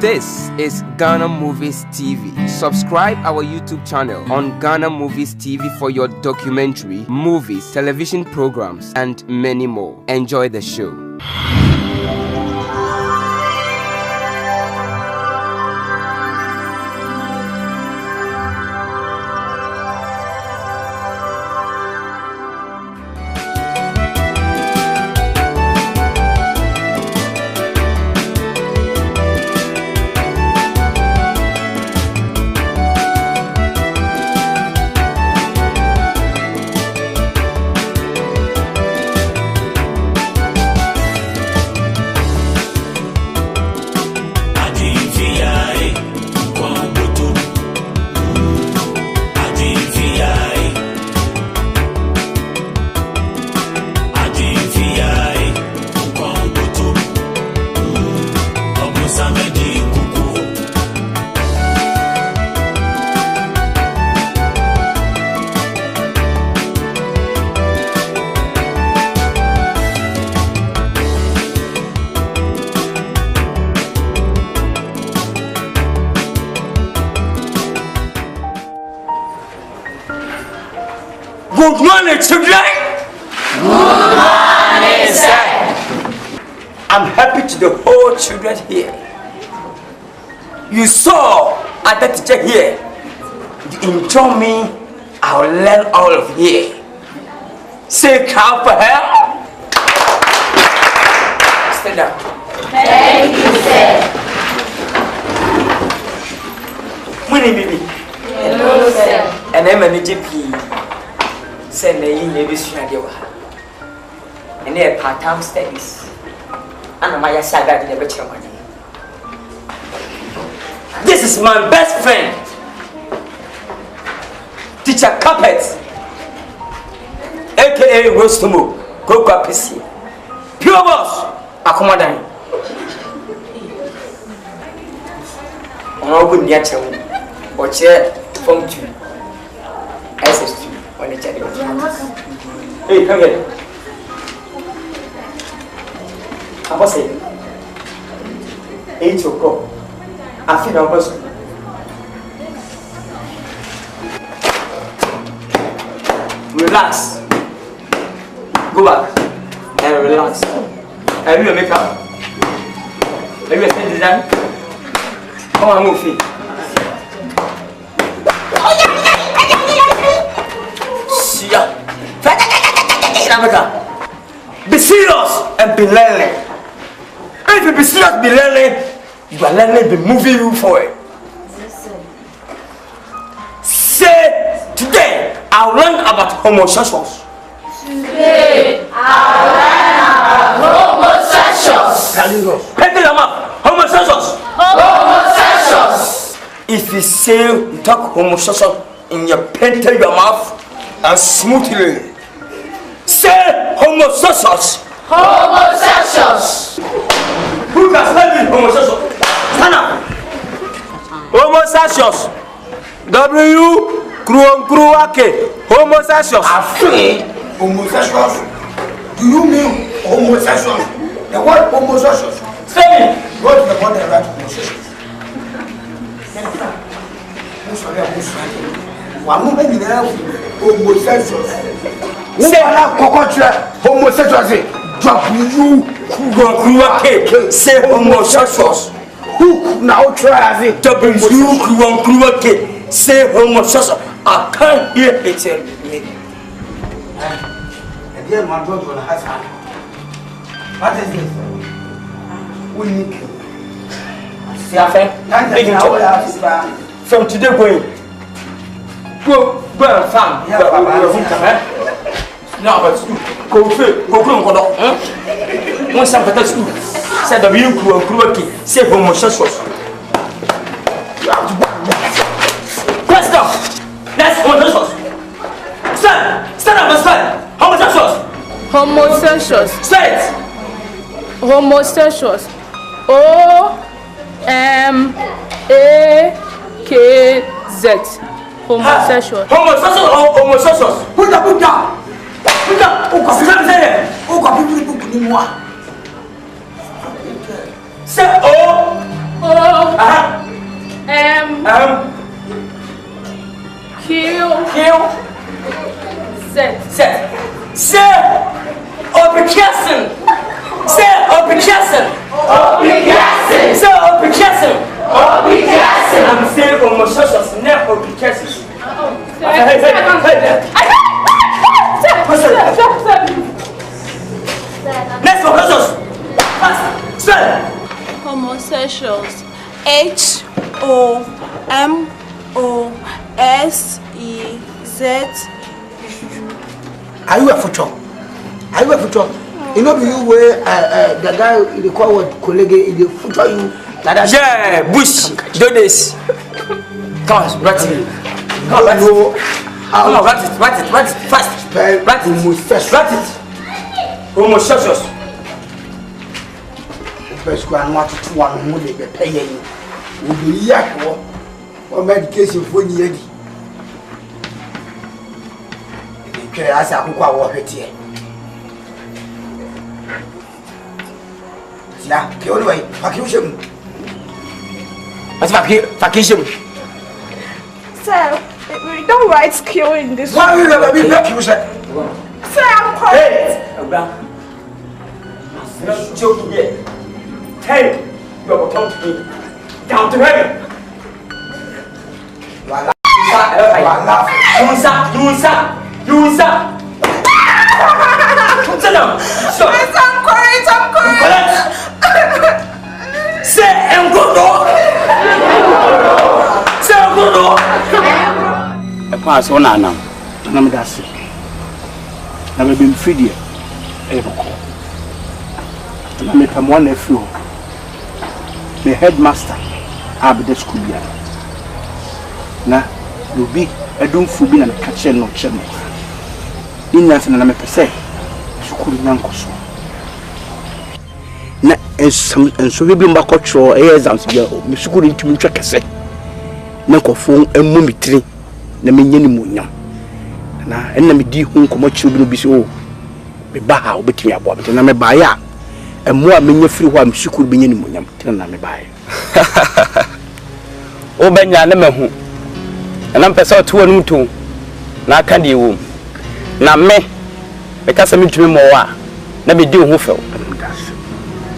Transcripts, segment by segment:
This is Ghana Movies TV. Subscribe our YouTube channel on Ghana Movies TV for your documentary, movies, television programs, and many more. Enjoy the show. Good morning, children. Good morning, sir. I'm happy to the whole children here. You saw other teacher here. You enjoy me. I'll learn all of here. Say clap for her. Stand up. Thank you, sir. Money, baby. Hello, sir. And I'm an GP. Send a maybe Shadiwa. And they're part-time studies. And my saga in the better money. This is my best friend, Teacher Carpet, aka Rostomo, Goka PC. Pure boss, Akomadan. On open the channel, or chair from 2, SS2. Hey, come here. Apa say? 8 o'clock. I feel our person. Relax. Go back and relax. Have you a makeup? Have you a skin design? Come on, move feet. Be serious and be learning. If you be serious, be learning, you are learning, be moving you forward. Say, today I'll learn about homosexuals. Today I'll learn about homosexuals. Pick them up. Homosexuals. Homosexuals. If you say you talk homosexual in your painter your mouth and smoothly. Say homosexuals. Homosexuals. Who can stand in homosexuals? Stand up. Homosexuals. W-Kruwake. Homosexuals. Afraid homosexuals? Do you mean homosexuals? The word homosexuals. Say it. Go to the word and write homosexuals. Homosexuals. Say homosexuals. W-Kruwake. Say homosexuals. Who now try it? W-Kruwake. Say homosexuals. I can't hear it. Again, my brother has hand. What is this? We need you. See, I think. From today going. Go and farm. No, but school. Go one some better school. Say W-Kruwake. Say homosexuals. Let's go. Let's homosexuals. Stand up and stand. Homosexuals. Homosexuals. Say it. Homosexuals. O-M-A-K-Z. Homosexual. Homosexuals or homosexuals? Put down. Say O Say Obrigation. Say Obrigation. Obrigation. Say Obrigation. Obrigation. I'm saying homosexuals, never Obrigation. Hey. Next homosexuals. Fast. Spell. Homosexuals. HOMOSEZ. Are you a future? Are you a future? You know you were the guy they call what colleague in the future you. Yeah, Bush. Do this. Come on, write it. Come on, write it. Fast. Write it. Homosexuals. First one, what to one who they pay you. Will be yak or medication for the lady. Okay, I said, who are what here? Yeah, kill away, vacation. What's vacation? Sir, we don't write skill in this. Why will never be vacation? Sir, I'm correct. Hey, Abraham. Not joking here. Hey, you are come to me. Down to heaven. You stop. Sit down. Stop. I'm correct. Say Engodo. Say Engodo. Pass on now. I'm that's it. I've been free there. I'm a one nephew. The headmaster. I'll be the school year. Now, you'll be a doom for being a catcher no channel. In nothing, I'm a per se. School Yankoso. And so we bring back cultural airs and school into me check a set. Nanko phone and mummy tree. Na menyeni munyam na enna me di hu komo children bi so me ba ha obetimi abo na me ba ya emo a menya firi ho am shukuru benyeni munyam tena na me ba ya o benya na mahu na mpesa oto anu to na aka de wo na me kasa mitumi mo wa na me di hu few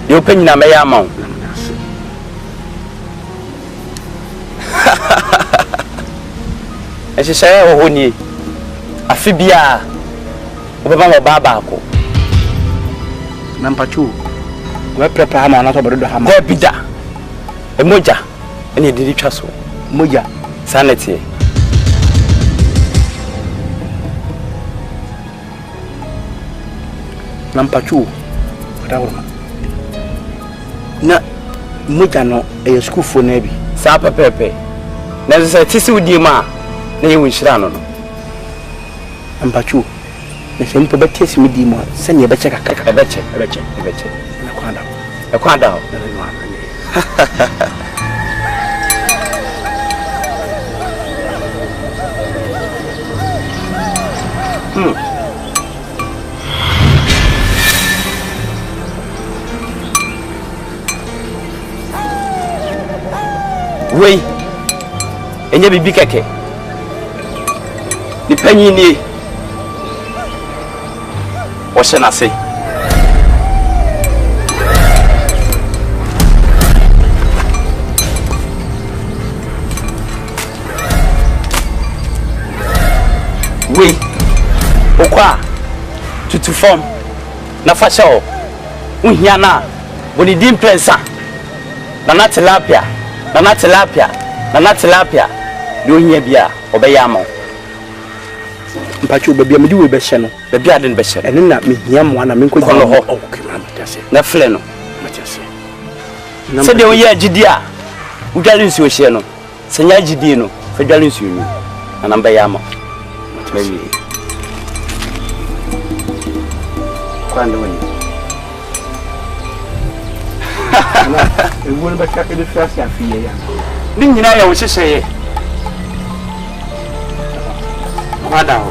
yo panyina me ya ma wo Ese shaya wo ni afi bia obeba mo baba ko na mpachu we prepare ma na to bodo ha ma da bida emoja ene didi twa so moja sanity na mpachu wadawo na moja no e school fo na bi sa pepepe na so tisi udi ma na ye wunshira no mpachu na se mpo betesi mi di mo se ne be cheka kaka ebeche na kwanda e kwanda ho Wei enye bibi keke ni panyi ni o se na se wei okwa tutu form na fasha o uhia na boni dim prensa na tilapia do hia bia obeya ma mpachu bebia medi we be hye no bebia de be hye ene na mehia mo na me nkoji ho okay ma metiase na fle no metiase se de oye agidi a udwale nsuo hye no senya agidi no fa dwale nsuo ni na namba ya ma mewi kwanda woni ewu ne ba ka de fiase afiye ya ni nyina ya wo hyehyeye Madam.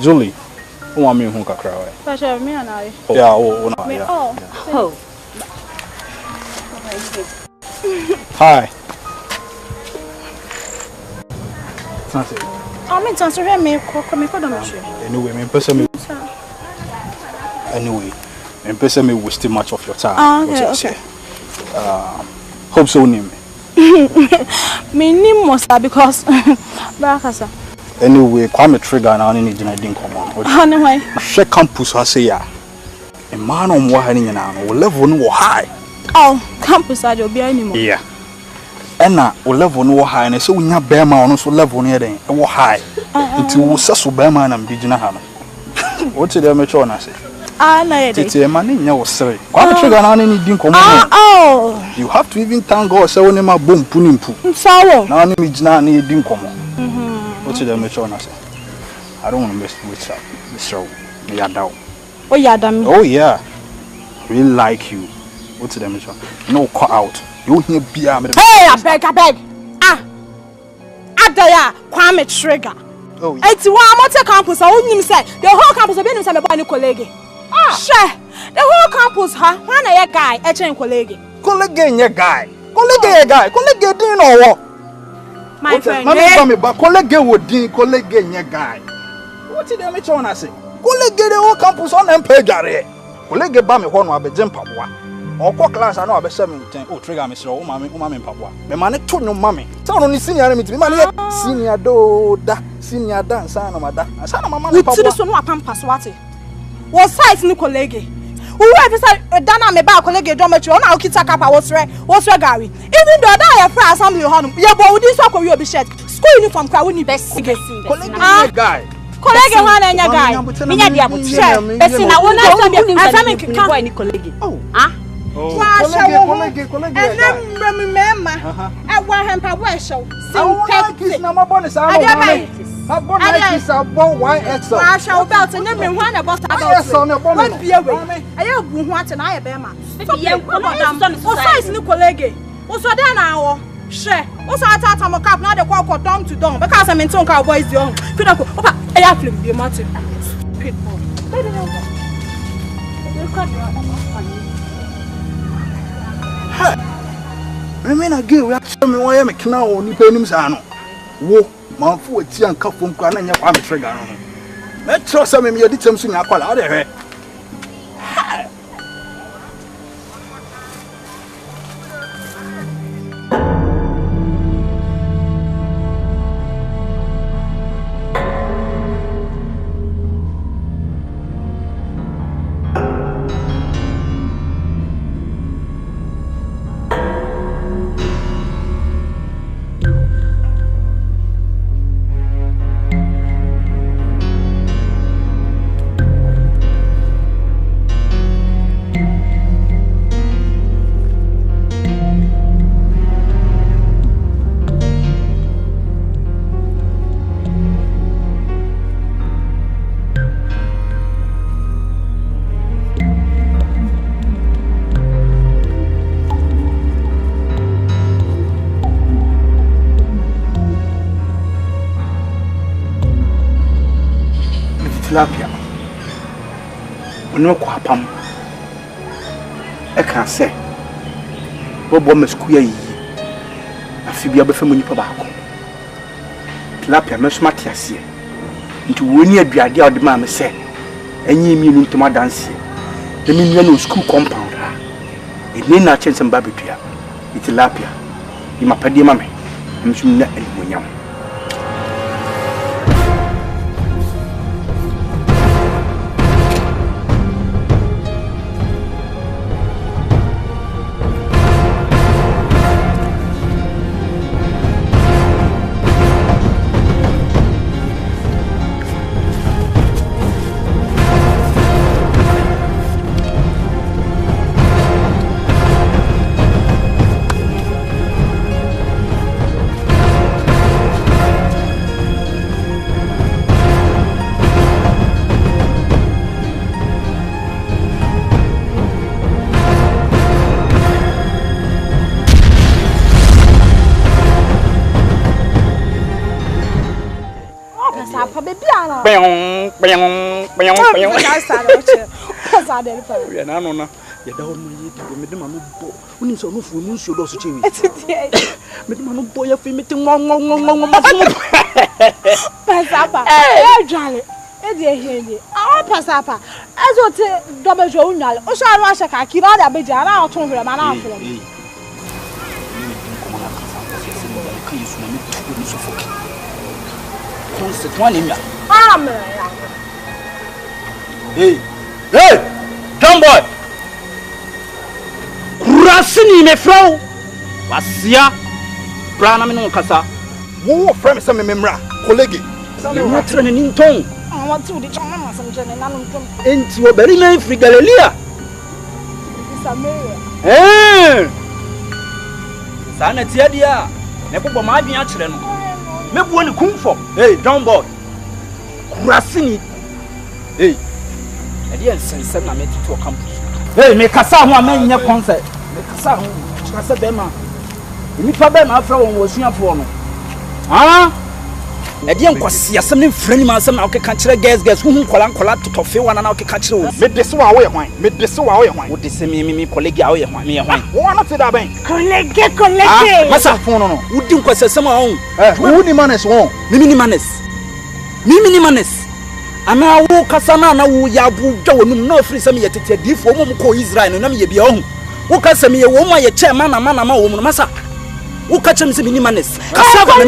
Julie, who want me who can cry? Pastor, me and I. Yeah, oh, yeah. Oh. Hi. That's it. I mean, to hear me, come for the machine. Anyway, me person me. Anyway, me person me wasting much of your time. Okay. Hope so name. Me name must because Bakasa. Anyway, Kwame Trigger na ni jina din common. Anyway, she campus ha say ya. E man on wo ha ni nyina no level no wo high. Oh, campus ade obi animo. Yeah. Ena wo level no wo high na se wonya bema ono so level no ye den wo high. Nti wo seso bema na mbi jina ha no. What dey me cho na say? Ah, na ye dey. Tete man nya wo sere. Kwame Trigger na ni din common. Oh. You have to even thank God say woni ma bom puni mpu. Sawo. Na ni mi jina na ye din common. What's the matter? I don't want to mess with Mr. Yadao. Oh, Yadam. Oh, yeah. Really like you. What's the matter? No, call out. You hear beer. Hey, I beg. Ah. Adaya, Kwame Trigger. Oh, yeah. It's one campus. I wouldn't say the whole campus of being some colleague. Ah, sure. The whole campus, huh? One a guy, a chain colleague. Colleague, your guy. Colleague, didn't know. My friend, colleague would din colleague your guy. What did they make on say? Colleague the whole campus on them page are. Colleague ba me ho no abegem paboa. Okọ class ana obe 17. Oh Trigger me sro, umame paboa. Me mane to no mame. Tell no ni senior me mane senior do da, senior dance ana mada. Asa na mama na paboa. We so no pampas wate. What size ni colleague? Who ever said Dana me ba colleague dormitory on okita kapa what's re Gary. Even though that your friend assembly home. Yeah, but this one we be shirt. School uniform ka we ni best. Colleague guy. Colleague one and your guy. Minya dia bo share. Person na wona so be assembly kan boy ni colleague. Oh. Ah. Colleague. And then remember. I want him pa boy show. Kiss na mabone sa no. Abon Nike abon YX. I shall belt and then one about one be away. I have one and I have Bema. What size new colleague? What's what then now? Share. What's our time cap now the quack down to down because I'm in some cowboys young. I have to be a matter. People. Remain a girl, we have to show me why I'm a canal on the Wo. Man fu eti anka fom kwa na nya Kwame Trigger no. Me trust am me yedi tem so nya kwala ade hwe. Tilapia. Ono kwa apam. E kan se. Bobo mesku ya yi. Afibia be fam nipa baako. Tilapia mesmati ase. Nti woni aduade a ode ma me se. Enyi mi nu ntoma dance. De mi nua no school compound ha. Eni na chense mba betua. Tilapia. Di mapade ma me. Msum na animonyam. pa baby ana. Bang. Ya na no na. Ya da hono yi me de ma no bo. Unim so no fu mu nsuo do so chewi. Me de ma no bo ya fi me te ngong. Pasapa. Jale. E de hende. Awa pasapa. Ezo te dobejo unyale. O sha ro asha ka kira da beja na oton hwe ma na afro. Hey, John boy. Kurasini me flow. Wasia. Brana me no kasa. Wo frame se me memra, colleague. Me watre ne ninton. I want to the chama masam jene na no tom. Enti wo bari na free Galilea. Samaria. Sana tia dia. Ne bobo ma adwen a kire no. Me buo ne kumfo. Hey, John boy. Kurasini. Hey. Edi ensense na me tutu campus. Hey, me kasa ho amanya concert. Me kasa ho. Kasa be ma. Emi pa be ma afra won wo suafo no. Ah? Edi enkwase asem ne frani ma asem na o keka kire girls hu kola totofe wana na o keka kire wo. Me dese wa wo ye hwan. Me dese wa wo ye hwan. Wo dese me colleague a wo ye hwan. Me ye hwan. Wo na te da ben. Colleague. Masa phone no. Wo di enkwase asem a wo. Wo ni manes wo. Mimi ni manes. Ana wo kasa na wo ya bu dwa wonum na ofiri se me ye tete adifo mo ko Israel no na me ye bia ho wo kasa me ye wo ma ye chairman na wo mo masa wo ka chem se mini manes kasa ba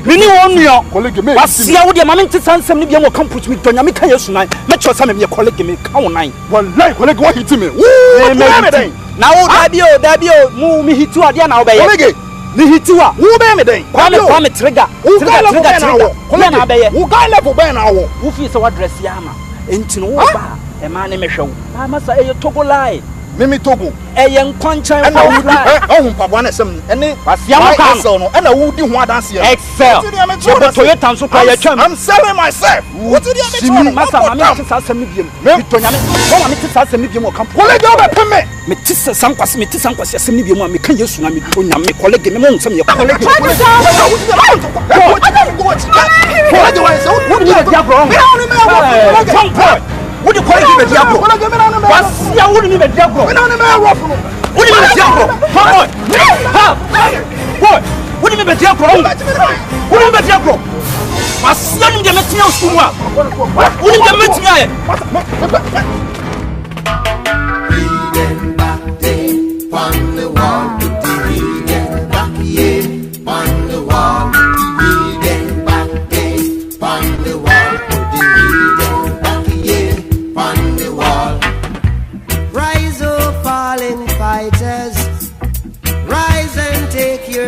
mini won nyo Colleague me wasia wo de ma me ntse sansem ne bia mo campus me tonya me kan yesu nan me cho sa me ye colleague me ka wo nan wallahi colleague wo hit me wo me den na wo da bio mu mi hitu ade na wo be ye colleague ni hitiwa wo be me den kwame trigger na be ye wo guy level be na wo wo fi se wa dress ya ma enti no wo ba e ma ne mehwe wo ba masa e Togo lie mimi Togo e ye nkwanchan na wo ohun pabo na sem ene wasia mo kan no na wo di ho adanse excel ye Toyota nso kwa ye twam I'm selling myself what did you mean masa ma me tisa asem ni biem me tonya me wo ma me tisa asem ni biem o camp colleague o be peme me tisa sankwase asem ni biem a me kan yesu na me tonya me colleague me mo nsem ye colleague what do you call it, Diablo? What's your wooden Diablo? We don't know what you mean, Diablo. What? What do you mean, Diablo? What do you mean, Diablo? What's your name? What do you mean? Reading back day on the wall, reading back yeah on the wall, reading back day on the wall.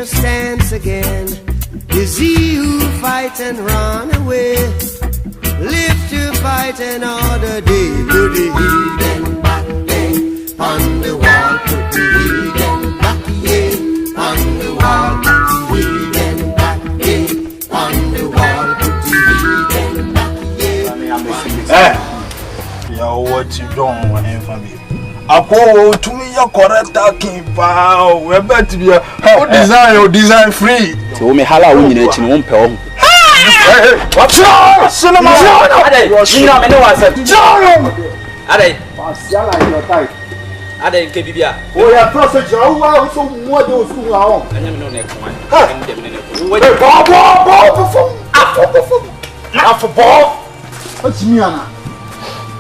Stance again. Is he who fight and run away? Live to fight another day. Put the heathen back day on the wall. Put the heathen back yeah on the wall. Put the heathen back day on the wall. Put the heathen back yeah. Yo, what you doing, family? Ako to me your correct talking power. We bet be o design free. So me hala wo nyina chi no wo mpe wo. What's up? Cinema. Ade, you know me no was. John. Ade. Pasiala in your type. Ade nke bibia. Oh ya process you wa so mo de osu wa ho. Anya me no na ekwan. Dem ne ne. Bo. Afo. What's me ana?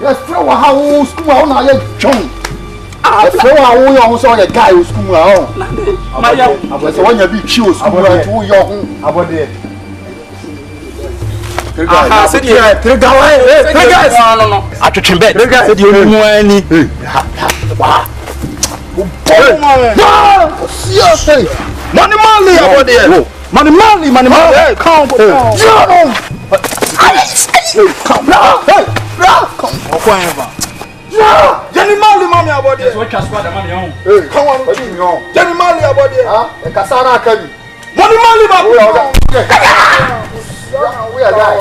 Yes, throw how school wa na ye John. Throw how you so ye guy school wa ho. Maya. Abo se wonya bi twi school wa to yo ho. Abode. Aha, said you trigger no. Atwetwe bet. Said you mu ani. Wow. Seriously. Money abode. Money. Come. Come now. Hey. Come. Whatever. Yeah. Jenny Mali mommy abode. So what squad the money on? Hey, come on. What you know? Jenny Mali abode. E kasana akabi. Money ba. We are guy.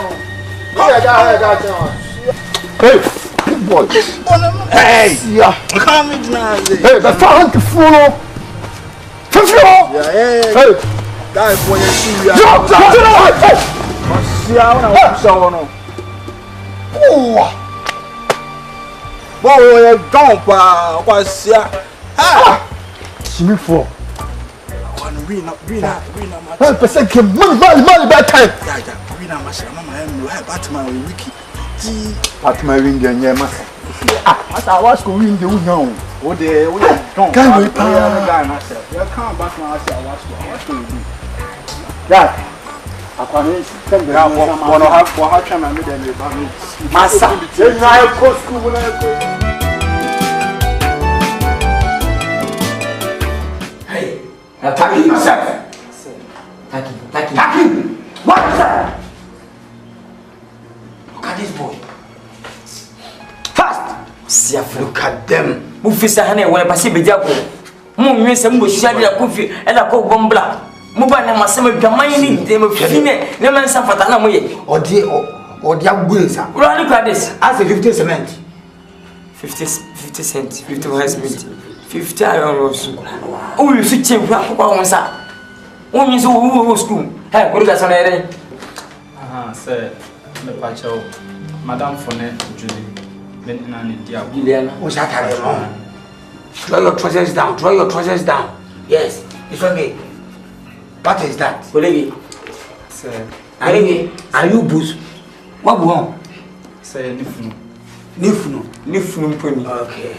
Hey, big boy. Hey, yeah. Come in now. Hey, the phone to follow. Yeah. Hey, guy boy, you see. sia una sono. Boy, don't was ya. Ah! Simifo. Rina, person came money back time. Rina, mama, I'm Batman wiki. Batman ring and massa. As I was going to know. What they don't. Can we you can't Batman as I was going to do. That. I can't send the one have for how can I meet them? Massa. Then I go school when I go. Hey, attack yourself. Attack him. What is that? Look at this boy. Fast. See, look at them. Mufisa hane wala pasi bejako. Mu nwese mbo shadi la kofi ela ko bombla. Mu ba na masema dwaman ni dem fine ne man safata na moye. Odi agbuesa. Look at this. As a 50 cement. 50 cents, 50 rice meat. 50 iron rolls. Oh, you fit change kwa onsa. Oh, you so school. Hey, what is that? Sir, me pacho. Madam Fone Julie. Men na ni dia. Juliana. What's that? Draw your trousers down. Draw your trousers down. Yes. It's okay. What is that? Colleague. Sir. Are you boost? What go on? Sir, Nifunu pony. Okay.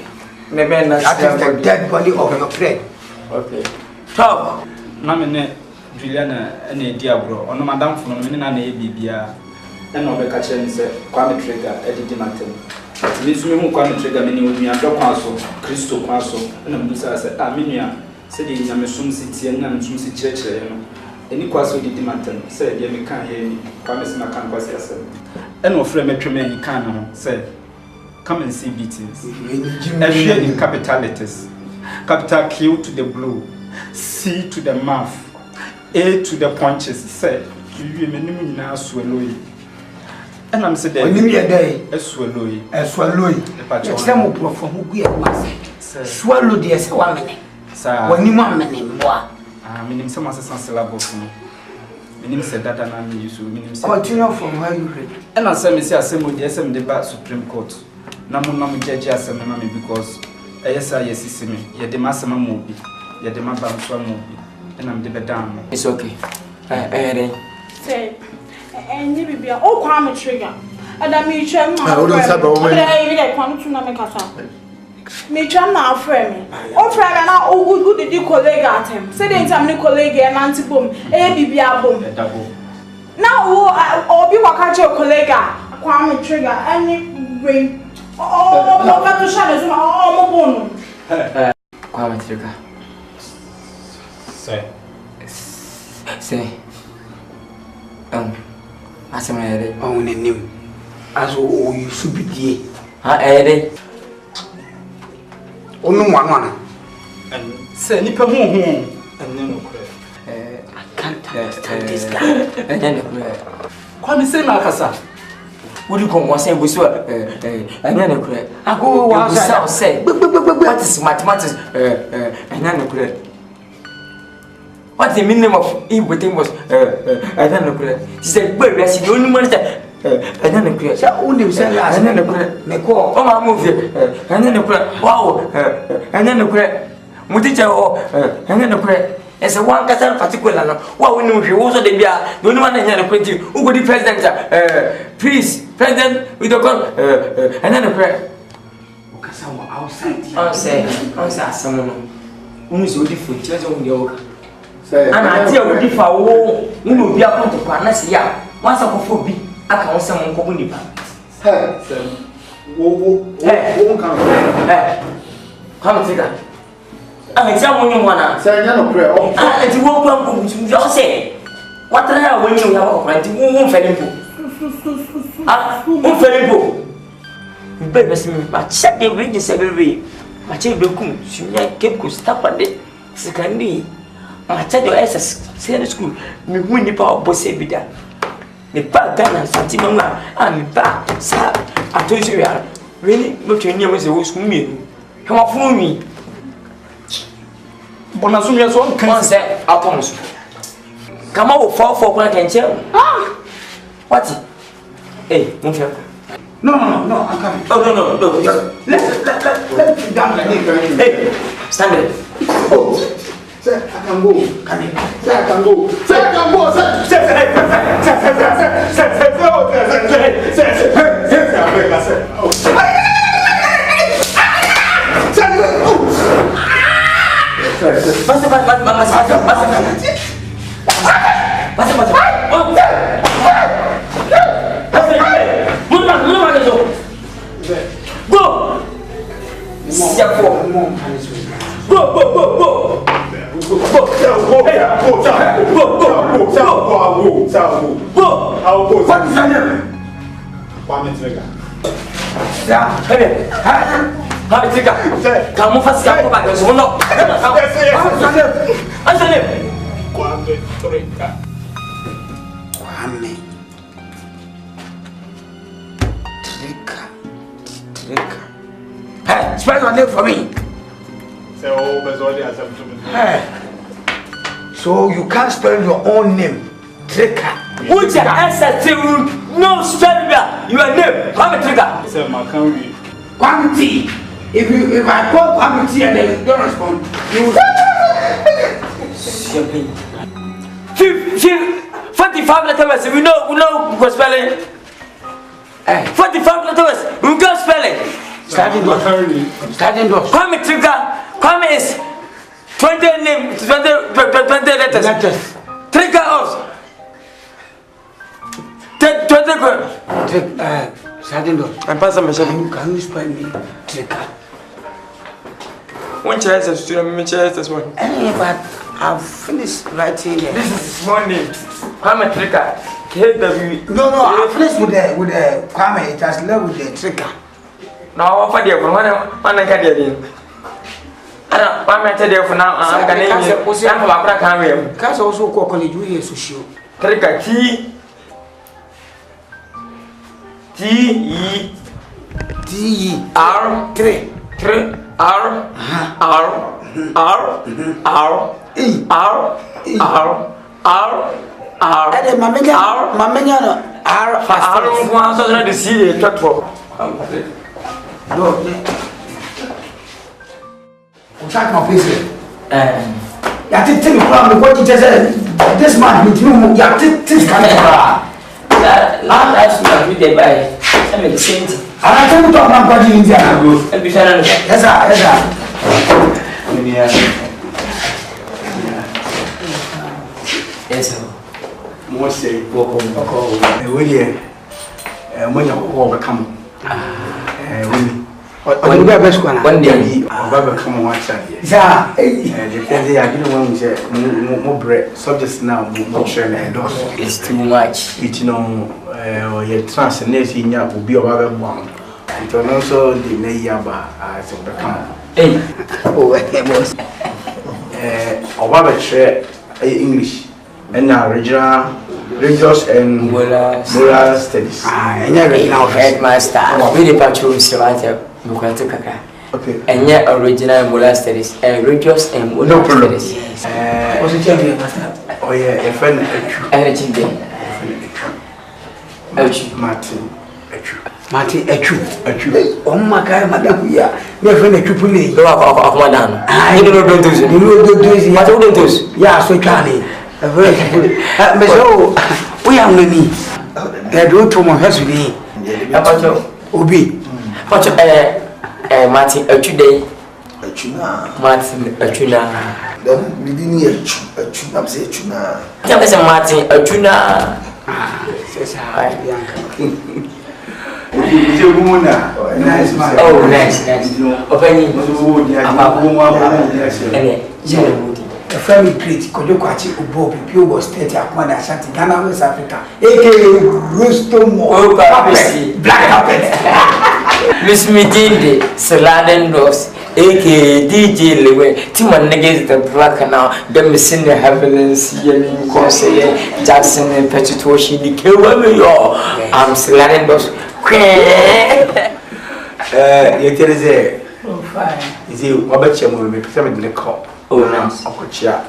Maybe That is the dead body of your friend. Okay. Talk. Na me ne Juliana na dia bro. Ono Madam Fone me na e bibia. Na obeka kire ni se Kwame Trigger edidi matem. Me su me hu Kwame Trigger me ni onua do kwaso, Kristo kwaso. Na me sa se menua se de nyame sum si tie na sum si kire no. Eni kwaso edidi matem. Se de me kan ye ni Kwame se na kan kwase asem. Na ofre metweme ni kan na ho se come and see beatings. Every in capital letters. Capital Q to the blue, C to the mouth, A to the punches. Say, you mean now swallow. And I'm saying, when you are there, a swallow. The Some from who we are. Swallow the S 1 minute. Sir, when you want me, meaning some syllable for me. Meaning said that I am used to meaning. Continue from where you read. And I say, Mr. Assembly, the SM debate Supreme Court. Namu judge Assembly because yes, me. Ye de masama mobi. Ye de mabamswa mobi. And I'm the bedam. It's okay. Say, and you be all Kwame Trigger. And I mean, I wouldn't have a woman. I want to make us. Me try now, friend. Oh, friend, now, oh, good did you colleague at him? Say, the time colleague and anti-boom, baby album. Now, I'll be what catch your colleague, Kwame Trigger, and bring. Oh, no, got to shut us. Oh, Kwame Trigger. Say, as a man, Own a name. As you should be dear. I Only one. And say, Nipper and then I can't stand this guy. And then Kwame say Makasa. Would you come once and we saw and then a crack? I go outside, say, what is mathematics? And then a crack. What the meaning of everything was, I don't know. She said, well, that's the only one that I don't know. So only say, I don't know. Make all my movie, and then a crack. Wow, and then a crack. Mutija, and then a crack. As a one castle particular, what we know, he also the beer, the only one in the country who would be president. Please, president, with the gun, and then a crack. Outside, someone who is ready for children on the oak. And I tell you, if I will be up to Parnas, yeah, once I go be, I can also come in the come to that. I'm telling you, one say, no prayer. And you won't come to your say. What the hell when you have a you won't fail him? Won't fail him. Baby, but check the wages every way. My child will come, she can't stop at it. Secondly, I tell your SS, say the school, me win the power boss every day. The bad gun and something on I'm back, sir. I told you, really, but you knew was a who's me. Come on for me. Bonasumia so can say, I promise. Come out for what I can tell. What? Hey, Mumsha. No, I'm coming. Oh, no. Let me down. Hey, stand there. Oh, sir, I can go. Come in. Sir, I can go. Sir, I can go. Kamu pasti aku pakai semua. Asal Kwame Trika. Hey, spell your name for me. Hey. So you can't spell your own name, Trika. Which ancestry no spell your name? Kwame Trika. Kwame T. If I call Kwame T and they don't respond, you will. 45 letters. We know spelling. 45 letters. We go spelling. Starting doors. Kwame Trika. Kwame is 20 names, 20 letters. Trika us. 20 Starting doors. I'm passing my Can you spell me Trika? One chance as student, my chance as one. But I've finished writing it. This is small name. Kwame Trika. KW. No, I finished with the Kwame. It has left with the Trika. Now, what for the one I can get in? I don't want to tell you for now. I'm going to stand for Abra Camry. Cats also call college we so show. Trika Check my face. You have to take from what you just said. This man, you have to take camera. That's not with the buy. I make the same thing. And I told you to talk about India. Yes, sir. Yes, sir. More say, when you come. One day, come on, watch that. Yeah, I didn't want to say more bread. Subjects now, more training. It's too much. It's your transcendence will be over one. It will also the Nayaba as a become. Hey, Obama share English and now regional. Religious and moral studies. And you're now headmaster. Really patrol Savannah. Okay. And yet original moral studies and religious and moral studies. What's the champion, master? Oh yeah, a friend. Anything there. Martin Echu. Oh my God, madam, we are. My friend Echu. Go up, madam. I don't do this. You don't do this. What do you do? Yeah, so can a very good. We are many. They do to my husband. About your Obi. Martin Echu. Martin Achuna. Then we didn't hear Achuna say Achuna. Yeah, that's a Martin Achuna. Says hi. Nice man. Oh, nice. Opening. The family plate, Kodokwachi Ubo, Pupil was 30 at one Ashanti, Ghana, West Africa, aka Rustomo, Black Carpet. Miss Midinde, Saladen Ross, aka DJ Lewe, Timon negates the black now, then missing the heavens, Yemin Conseil, Jackson and Petitoshi, the Kewami, I'm Saladen Ross. You tell us, is it Obacha will be presented in the cop? Oh, nice. Okocha.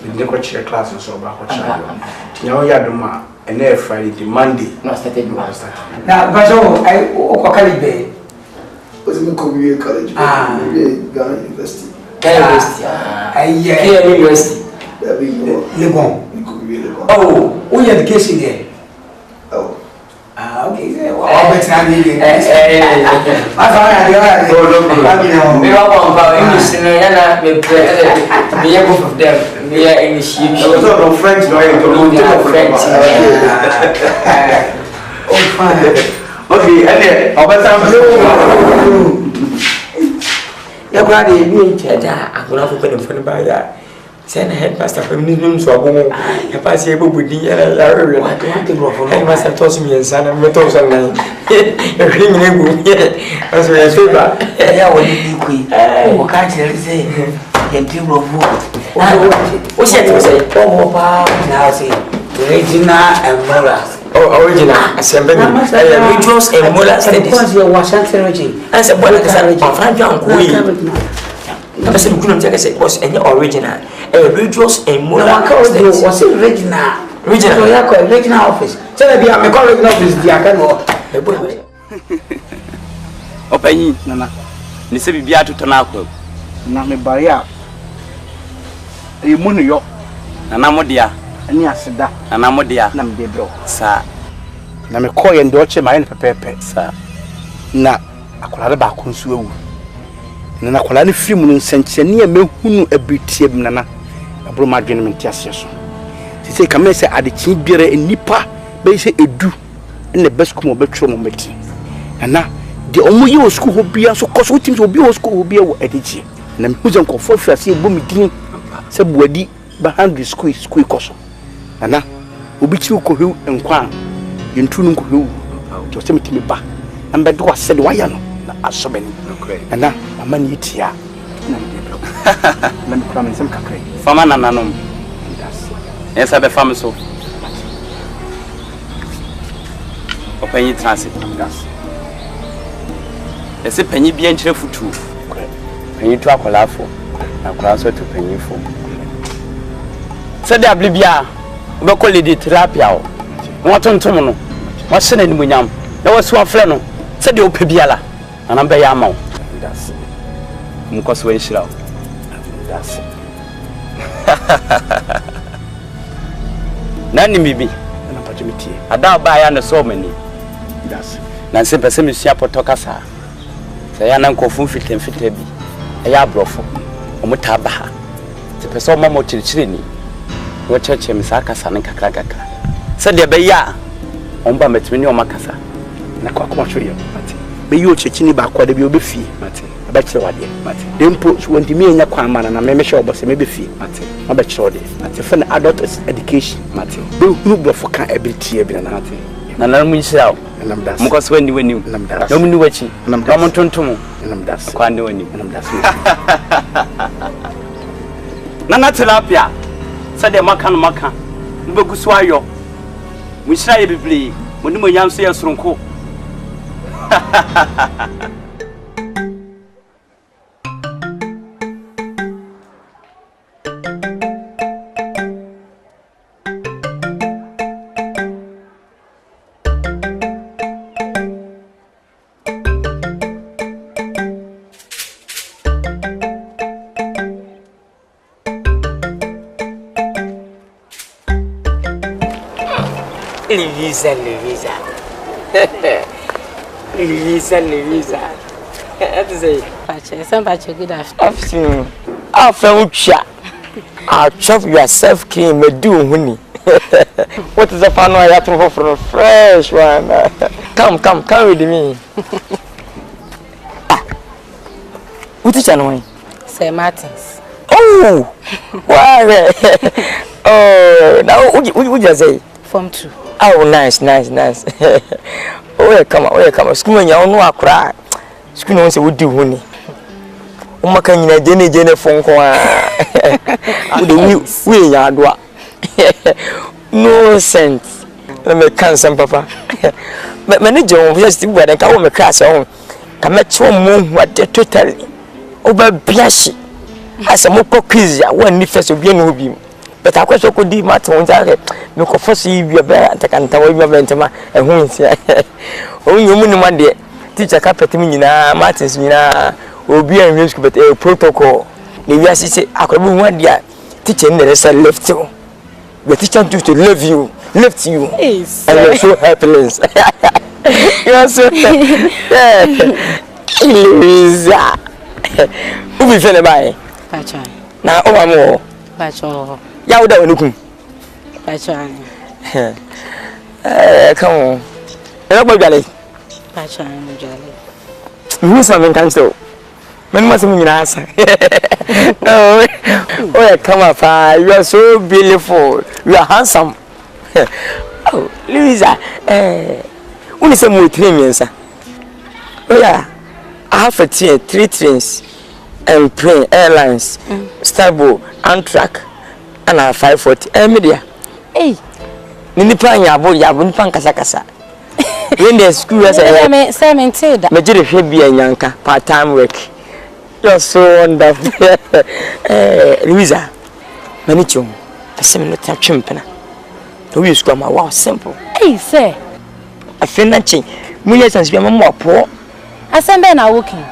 The Nekocha class or so, Bakocha. Now, Yaduma, And then Friday, the Monday. No, started you. Now, but I college day. Was in Korea College. Ghana University. Yeah, University. Legon. Oh, who your education there? Oh. Okay. Well, but now you. I found We all want about English, and we play both of them. We are English. I was not French, no, I French. Oh, fine. Okay, and then I'll bet I'm Your brother, you in charge. I'm going to open in front of my send a headmaster from Newsroom so I won't have passed able with the headmaster told me and son and metals and a ring as we are favor. Yeah, what did you quit? Oh, can't you say? And people of what's it say? Oh, now say Regina and Molas. Oh, original assembly. Rituals and molar studies. Because you was anthology. I said, what is that? I said, we couldn't take a was any original. Rituals and molar studies. Was it original? Original. So you original office. Tell me, I'm a colleague office. The Open Nana. Nisa Bibia to Tanako. Name Baria. You moon yo. Anamodia. Any asida. Anamodia. Nam debro. Sir. Na me call and doche my pepe, sir. Na akola ba kunsu ewu. Na akola ne film no nsenchene me hunu abitie nana. Abro ma dwene me ntiase so. Say come say adechi biere enipa be say edu na best come obetro mo meti. Nana de omo yi o school ho bia so koso teams obi o school ho bia wo adechi. Na me hu zanko for fiase ebo mi din se buadi behind school koso. Nana obi chi ko enkwa yentu nu ko to se metimi ba ambe do ase de waya no na asobeni nana mama ni tia na ndebro na me kura me nsem kakrai fama nananom esa be fam so opanyi transit ese panyi bia nkyere futu panyi to akolafo akola so to panyi fo se de ablibia we call it therapy o won tontom no wa se na ni munyam na wa so afre no se de opebiala ana be ya mawo that's mkoso we shira that's nani bibi na patimiti ada ba ya na so mani that's na se pese me sua potoka sa se ya na nkofu fitemfite bi ya brofo omuta ba ha se pese o mamo chirichiri ni wo cheche misaka sana kakra se de be ya omba metimi ni o makasa na kwa kuma shoye mate be yo chechi ni ba kwa de bi obe fie mate aba kire wade mate dempo wondimi enya kwa amana na meme show bose mebe fie mate aba kire wade mate for adult education mate be hu bro for kan ability e bi na mate na na mu nshira nam das mu kwaso wani nam das na mu ni wachi nam das mu tontom nam das kwa ndi wani nam das na tilapia sade maka mbegusu ayo mushira ye bibli muni monyam so ye soronko Louisa. What is it? Pache, good afternoon. After I'll chop yourself clean, me do honey. What is the fun I have to for a fresh one? Come with me. What is your name? St. Martin's. Oh, why? Oh, now what you say? Form 2. Oh, nice. Oh, come. School when you know I cry. School no say we do honey. Umaka nyina jene phone ko we ya do. No sense. Let me cancel papa. Manager on just we dey ka me class on. Ka me cho mo what totally. Oba biashi. Asa mo ko quiz ya one ni first obi no bi. but I question could be matter on that. No, for see you bear and can tell you Bentama and who is here. Oh, you mean one day, teacher carpet me Martins, will be a music, but a protocol. Maybe I say, I could be one day teaching the rest left you. The teacher to love you, left you, and you're so helpless. You're so Louisa. Who be feeling by? Pacha. Now, oh, I'm more. Pacha. Ya uda wani Pacha. Come on. Ina ba gale. Pacha ni gale. Mu sa men kan so. Men ma mun ina asa. Oh, yeah, come on, pa. You are so beautiful. You are handsome. Oh, Louisa. Uni se mu train mensa. Oh yeah. I have a train, 3 trains. And plane, airlines, Starboard, Amtrak. And 540 media. Hey, Nini plan yabo nipan kasa. When the school as a cemented. Major heavy and yanka part-time work. You're so wonderful. Louisa, Manichum, a similar champion. The wheels come wow, simple. Hey, sir. I feel nothing. Millions and more poor. I send Ben are working.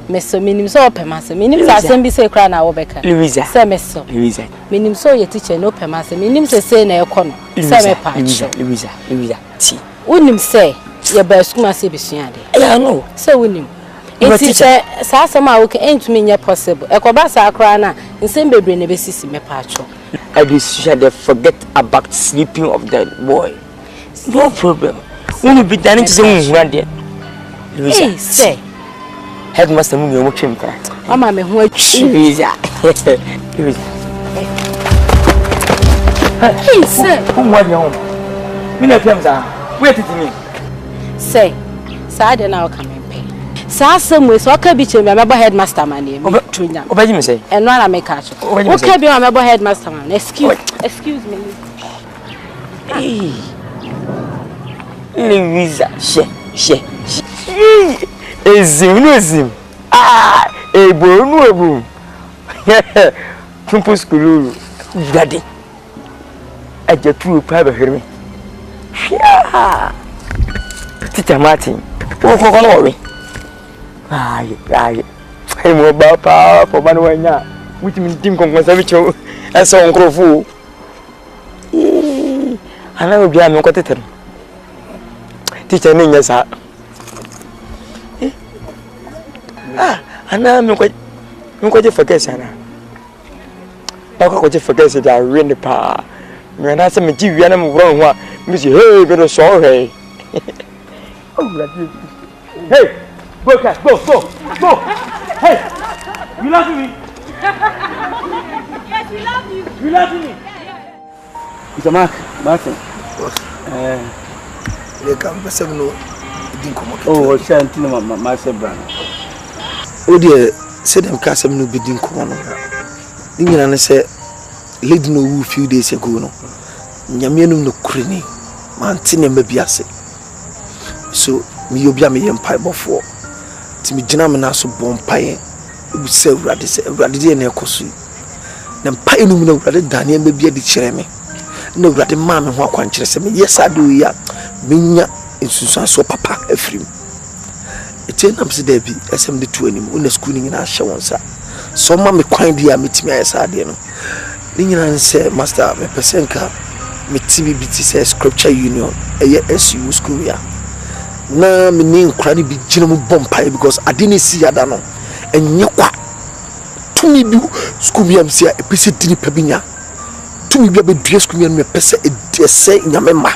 Meso minim so opemase minim sa asem bi se kra na wo beka Louisa se meso Louisa minim so ye teacher no opemase minim se na ekono se me pa Louisa ti unim se ye ba skuma se besua de I know se unim enti se sa asem a wo ke entumi nya possible ekoba sa kra na nsem bebre na besisi me pa acho I should forget about sleeping of that boy. No problem. We be done to say Louisa hey say Headmaster mu yo mo twempa. Mama me ho atwi. Louisa. Hey, sir. Who want you? Me na twem za. Wait it me. Say, sa de na o ka me pe. Sa asem we so ka bi che me mebo headmaster man e me tunya. Obaji me say. Eno na me ka cho. O ka bi o mebo headmaster man. Excuse me. Hey. Louisa, she. Ezim. Ebu. Campus school. Daddy. I just threw a private hear me. Yeah. Teacher Martin. Oh, worry. Aye. I'm about power for Manuena. Which means Tim Conservatory. I saw Uncle Fu. I never be a no cotter. Teacher Ninja, sir. Ana me ko forget sana. Ba ko forget say that rain pa. Me na say me ji wi na me wro ho a me say hey be no so hey. Hey, go. Hey, you love me? Yes, we love you. You love me? Mr. Martin. They come for some no. Oh, Shantina, my brother. Oh dear, said them castle no bidding corner. England said, lady no few days ago. No, Yamianum no crinny, Mantina Mabiase. So, me obiami empire before. Timmy Janamanaso born pie, it would say Raddy and Ecosu. Then pie no rather than maybe a ditcheremy. No rather mamma who quanches me. Yes, I do, ya. Minya in Susan so papa a free. It's an Amsterdam Debbie, SM2 anymore, in the schooling in our shows. So, mamma quite dear meet me as I did. Lingan said, Master, my Pesenka, me TBT says Scripture Union, a SU school. Na me name crani be general bompire because I didn't see Adano and Yakwa. To me, do school me, I'm saying a piece of dinny pebinia. To me, be a dress me and me pesa a say in your member.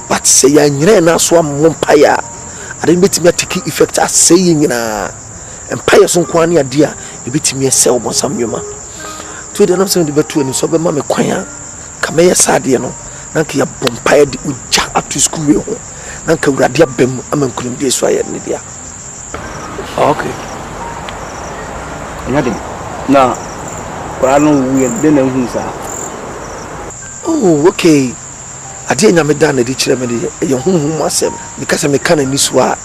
But say, I never swam bompire. I didn't bet me a taking effect as saying in a empire son quania dear, you bet me a cell on some humor. To the nonsense of the two and so be mamma quia. Camea Sadiano, Nankia bompire with jack up to school. Nanka Radia Bem, I'm including this way at Lydia. Okay. Nothing. Now, but I know we are dinner who's out. Oh, okay. I didn't have done a ditch remedy, a young myself, because I'm a cannon this war,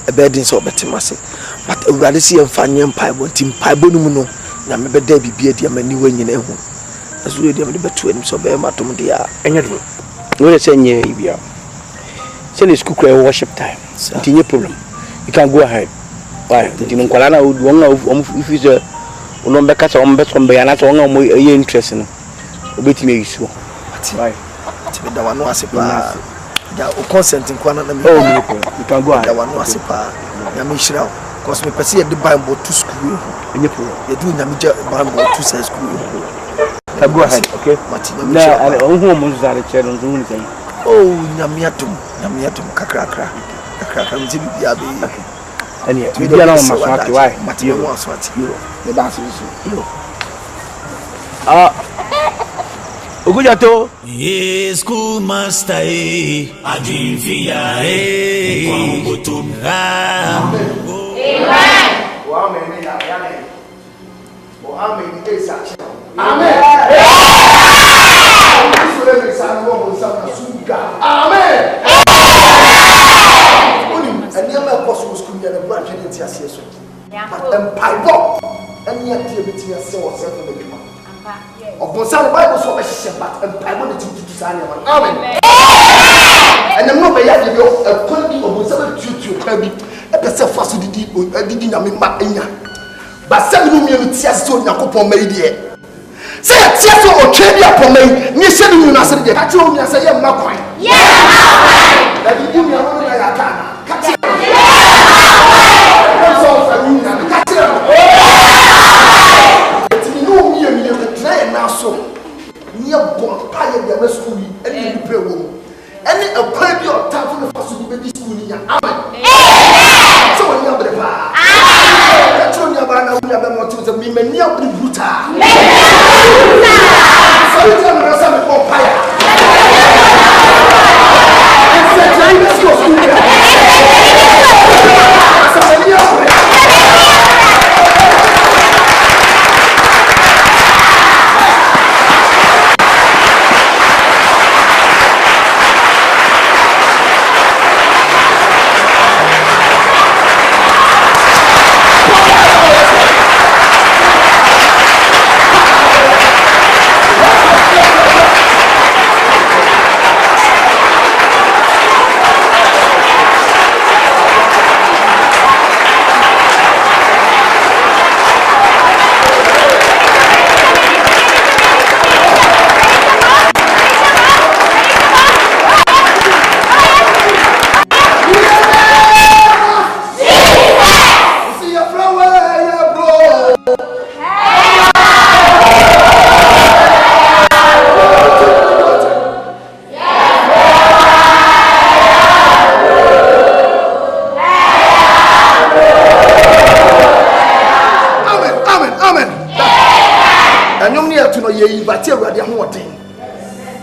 a bed in so better massive. But a Radisi and Fanny and Pie, what Tim Pie Bonumuno, Yamaba Debbie be a dear many when you know. as we dem the between so be matum dia enye do we say nye ibia say the school cry worship time it no problem you can go ahead why you know kwala na won if you say no be ka say on be some be na so won ye interest no obetime yisu why tibe da wano asepa da o consent nkwana na me you can go ahead da wano asepa ya me shira cause me person ye the Bible to school enye problem ye do nyame Bible to say school go ahead okay na who mo zare chere no who ni say oh nyame atum kakra nti bia be ani bia na ma swati why you want swati you me dance you Ogujato school master ajivia kwangutum amen wa me ya yale o amen esa amen sure me sa no mo sa na suga amen oni ani ma ko so school ya na branch ni ti ase so empaibo ani ya ti ebiti ase wo se ko be Oponsan Bible so be hye but empaibo de tutu sa ne man amen and no be ya de yo akodi oponsan tutu ka bi e pese fa so didi nyame ma enya ba se no mi ti ase so Yakobon mai de se ti ase o twa bi apomai ni se no na se de ka che o mi ase ye ma kwan ye ma kwan da didi mi amo na ya ta na ka che so fa ni na ka che so near bonfire the school any pray wo any a pray be or time for the first to be school in amen so when you be pa amen so you ba na we be mo to me many of the brutal so you tell me some bonfire and say time is your school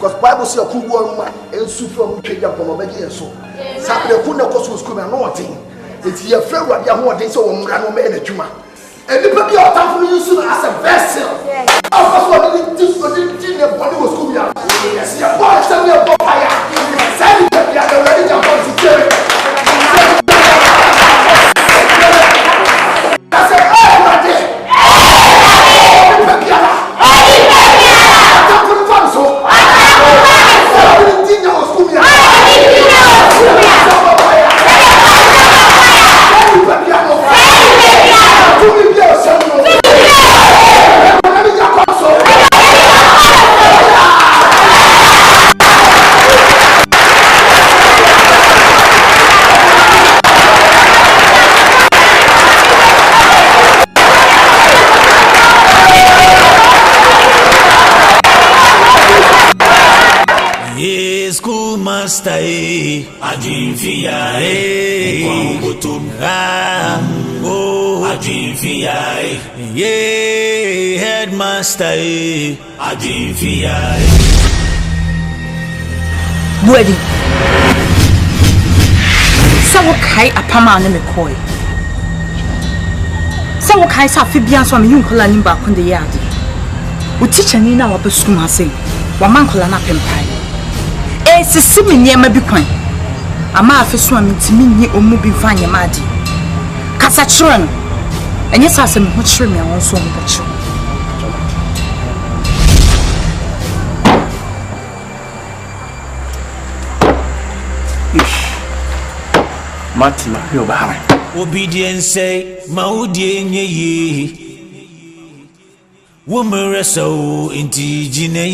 because Bible say ku wo ma ensu from twedja pomo beje enso sabre ku na koso school me no otin enti ye fra wade ho otin so wo mra no me na dwuma enipa bi otamfo yusu no as a vessel of course what did the body was school ya yes ya boy say me go fire say me ya the ready jump on to master ajivia kwangutum oh ajivia headmaster ajivia Buedi sawo kai apama na me koi sawo kai sa fi bia so me yunkola nimba konde yade o teacher ni na wa besu ma sei wa mankola na pempai sisi me niema bi kwan ama afeso a mentimi nyi omu bi fanye madi kasa chiro no enye sa asem ho chiro me awon so ho bocho Martin, you're behind. Obedience say, Maudi, ye. Woman wrestle into Gine.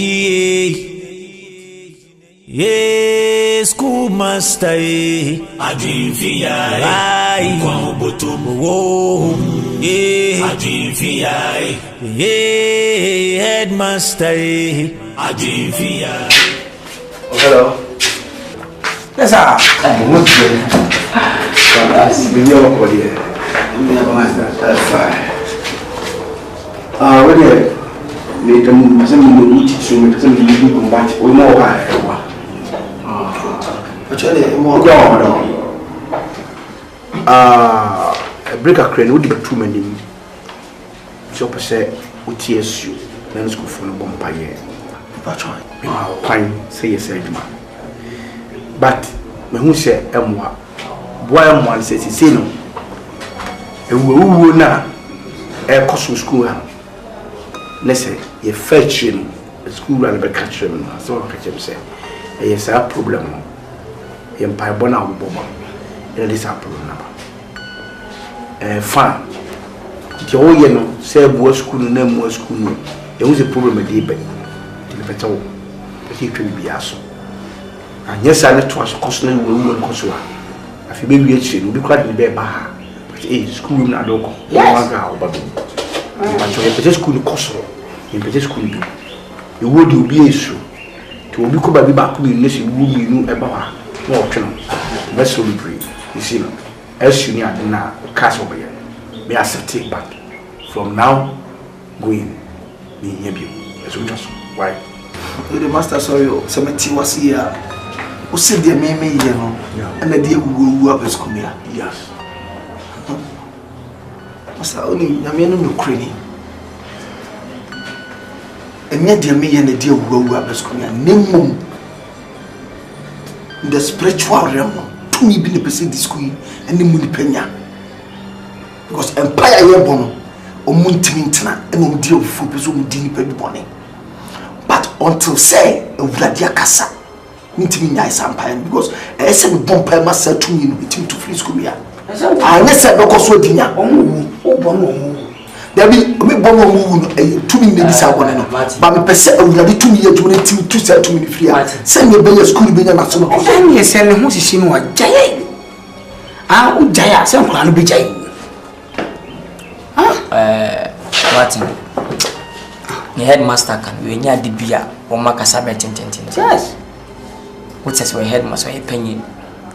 Yes, schoolmaster, I dream via I bottom. Whoa, yeah, I dream via yeah, headmaster, I dream via. Hello. Yes, sir. That's your body. That's fine. What is it? Later, some of you eat so much, some of you come back. We know why. Actually, more down. A breaker crane would be too many. So, per se, with TSU, then school for a bumpire. Fine, say yes, man. But me who say emwa boy emwa say say no e wo na e koso school ha listen ye fetch him school run be catch him so I catch him say e yes a problem ye mpa bona wo bobo e this a problem na fa ti o ye no say bo school na mo school no e who the problem dey be ti better wo e twi bi aso yes, I let us costly will Cosua. I feel maybe it's will be quite in the bed. But school not local. Yes, but you school Cosro in Petit school. You would be a issue to be covered back in this room you know about no option. Let's celebrate. You see, as you near the now castle here, may I say back from now going near you as we just why the master saw you, Samati was here. Who said the me, you know, and the dear who up as come here? Yes. Master only, I mean, no cranny. And yet, dear me and the dear who up as come here, name the spiritual realm, to me being a person this school and the moon penya. Because empire airborne or moon timintana and no deal with food, presume dinner bonnet. But until say, of Vladia Casa. Meeting nice empire because I said bumpire must sell to me to free school. I said no cost dinner. There be bomb to me this one. But me percent of the 2 years to sell to me free. Send me a school being a national. Then you send who is she more Jay? Ah, Jaya, some plan be Jay. Martin. The headmaster can be near the beer or Macasabet. Yes. What says we headmaster a penny?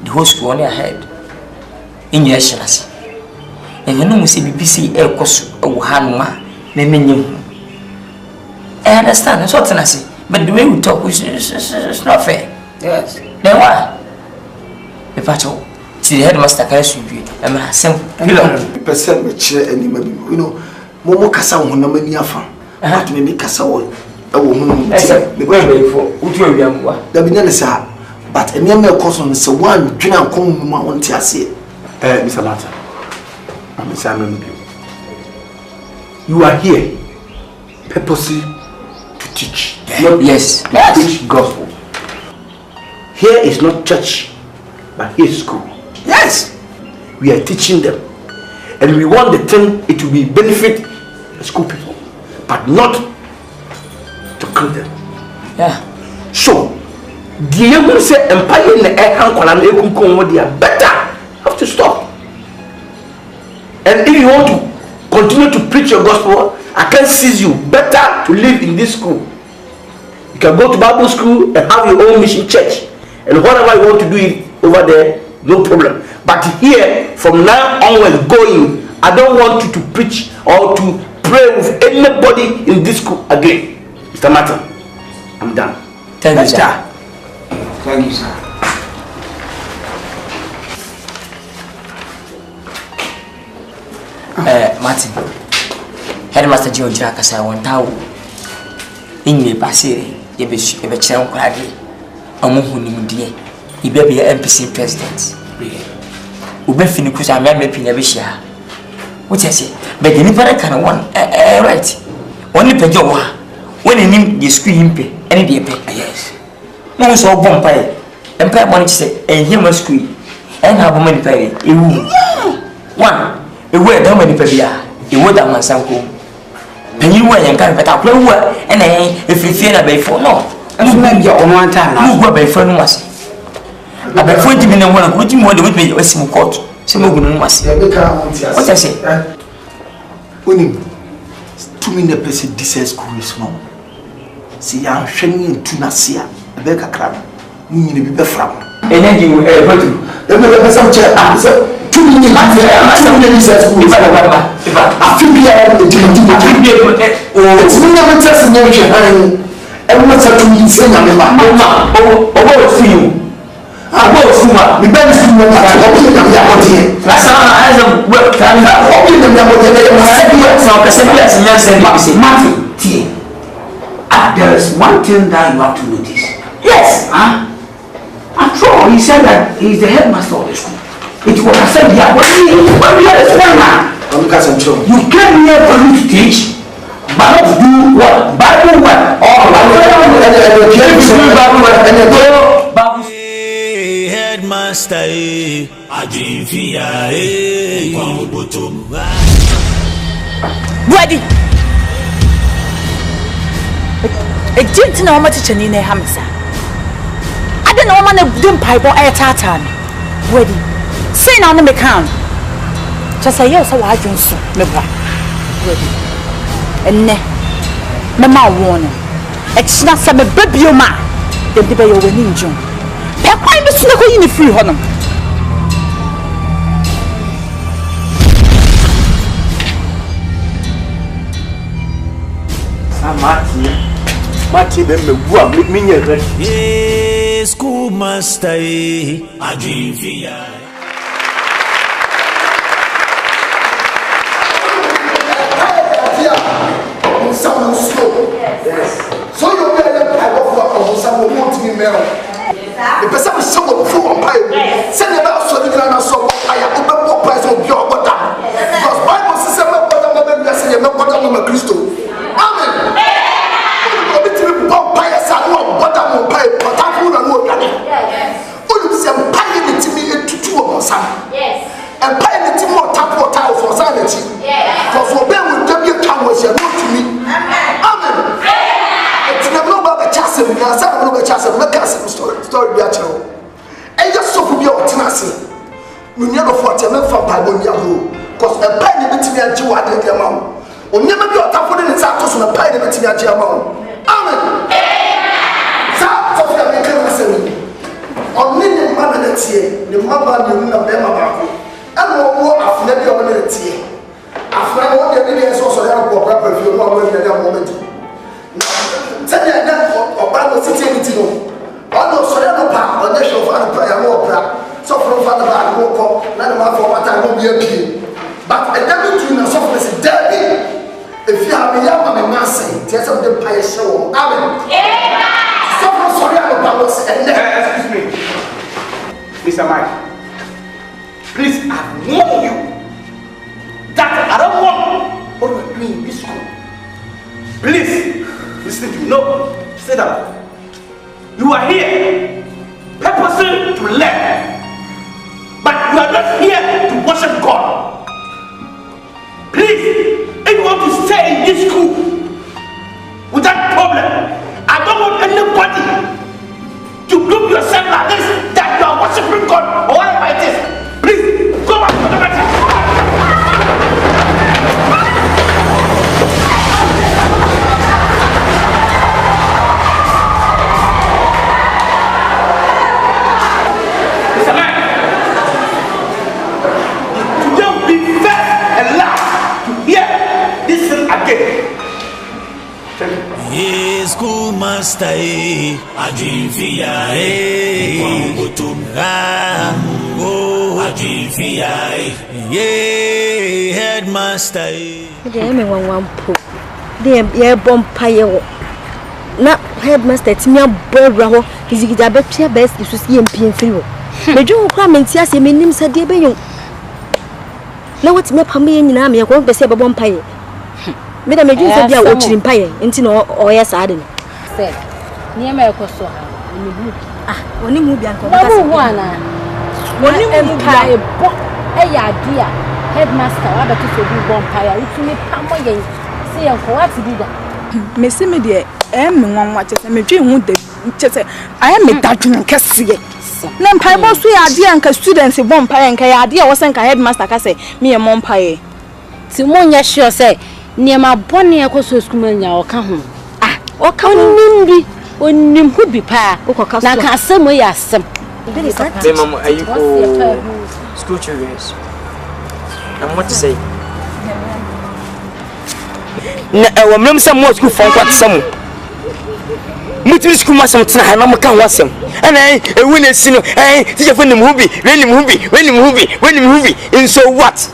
The whole school only ahead. In your shares. And you know, see BBC El Cosu or Hanuma, they mean you. I understand, that's what I say. But the way we talk is not fair. Yes. Then why? The patrol. See the headmaster carries you. I'm a simple. Percent which any maybe, you know, Momo Casa won no many after. But maybe Casa will. A woman, the way for the beginner. But a mere cousin is a one general common want to say. Mr. Martin, I'm Simon. You are here purposely to teach. Yes. Teach gospel. Here is not church, but here is school. Yes. We are teaching them. And we want the thing it will be benefit the school people, but not to kill them. Yeah. So, the young say empire in the air they are better. Have to stop. And if you want to continue to preach your gospel, I can seize you. Better to live in this school. You can go to Bible school and have your own mission church. And whatever you want to do it over there, no problem. But here, from now onwards going, I don't want you to preach or to pray with anybody in this school again. Mr. Martin, I'm done. Thank you, sir. Thank you, sir. Martin, Headmaster George Rakasa, 1,000 in the Basiri, you be Channel Craggy, a moon, dear. You be a MPC president. Ube Finicus, I may be never share. What I say, but the Nipper can one, right? Only Pejoa, when in him the screen pay, any day pay. Yes. No so vampire. Empire money say, and him a screen. and have many pay. One, a word, how many pay? You would have my sample. And you went and can't put up lower, and if you fear a bay for no. And you may be on one time. You go by friend was. I bet 40 minutes one, put him with me, a simple court. Some of them must say, what I say. Winning 2 minutes per decent school is small. See, I'm shining to Nasia, a baker crab. You need to be from. And then you will ever do. There's some chair. 2 minutes. I feel it's never just an ocean. Everyone's a to me saying, I'm see you. I will see you. We better see you. That's how I have worked. I'm hoping there is one thing that you have to notice. Yes. After all, he said that he is the headmaster of the school. It was a said here. When we are a small man, you came here for me to teach, but not to do what? Bible work. Headmaster, ready. A didn't know much in a hamster. I don't know man of doom pipe or air tartan. Ready. Say now the can. Just say yes, so I don't so. Ready. And ne. Mamma warning. It's not some baby of mine. The debate over ninja. I'm a snuggle in the free honor. Martin, then me walk with me. Yes, schoolmaster, I dream via. Someone slow. Yes. So you're going to have a someone wants me mail. The person is someone who will pay. Send about so you can also I have open price of your water. Because Bible says, I'm not going to say, I'm not going to Christo. Amen. Yes. And pay the team more tap or tiles for sanity. Because for them will be a time was your note to me. Amen. It's never about the chassis, and I said, I'm not a chassis, I'm a story. And just so for your tenacity. We never fought a man from Bible Yahoo. Because a penny between me and you are the amount. Will never be a tap for the Santos and a penny between me and you amount. Amen. South of the American on any man and the mother knew not them about it. And more of never on the tea. After all, the idea is also a proper if you want to get a moment. Tell you that or Bible City, almost Solano Park, or National Fan Prayer Opera, so from Father Bar, none of my former time will be a key. But a devil to the softness is Debbie. If you have a young man, Massey, just of the Pie Show. Amen. Excuse me, Mr. Mike. Please, I warn you that I don't want what we're doing in this school. Please, listen to me. No, sit down. You are here purposely to learn, but you are not here to worship God. Please, if you want to stay in this school without problem, I don't want anybody to group yourself like this, that you are worshiping God or whatever it is. Please, go back to the matter. Mr. Man, today will be first and last to hear this thing again. Yes, schoolmaster, I dream via I dream via headmaster. One poop. Dear Bompire. Now, headmaster, it's me a boy, is it a better best if you see him being through? The Joe Cram and Tias, you mean, said dear Bayon. Now, what's my pammy in army? I won't be said about Bompire. Madam, I just said, you're watching Pie, and to know, or yes, I didn't. Said, near my coso. Ah, when you move, you're going Oni empire bo eya dia headmaster wa beto so bi bo empire utumi pamo yen se yen ko what did that me see me de me nwanwa chese me dwe hu de chese I am me dadwun kese na empire bo so ya dia nka students bo empire nka ya dia wo se nka headmaster ka se me ye mo empire ti mo nya sure say niema bone ekoso school nya o ka ho o ka nimbi onim hu bi pa na ka asem ya asem the mama are you school children and what to say na wa mem some more school for what some mutu school ma some tena na mo kan wasem ana ewu na si no teacher for nim hubi when nim hubi in so what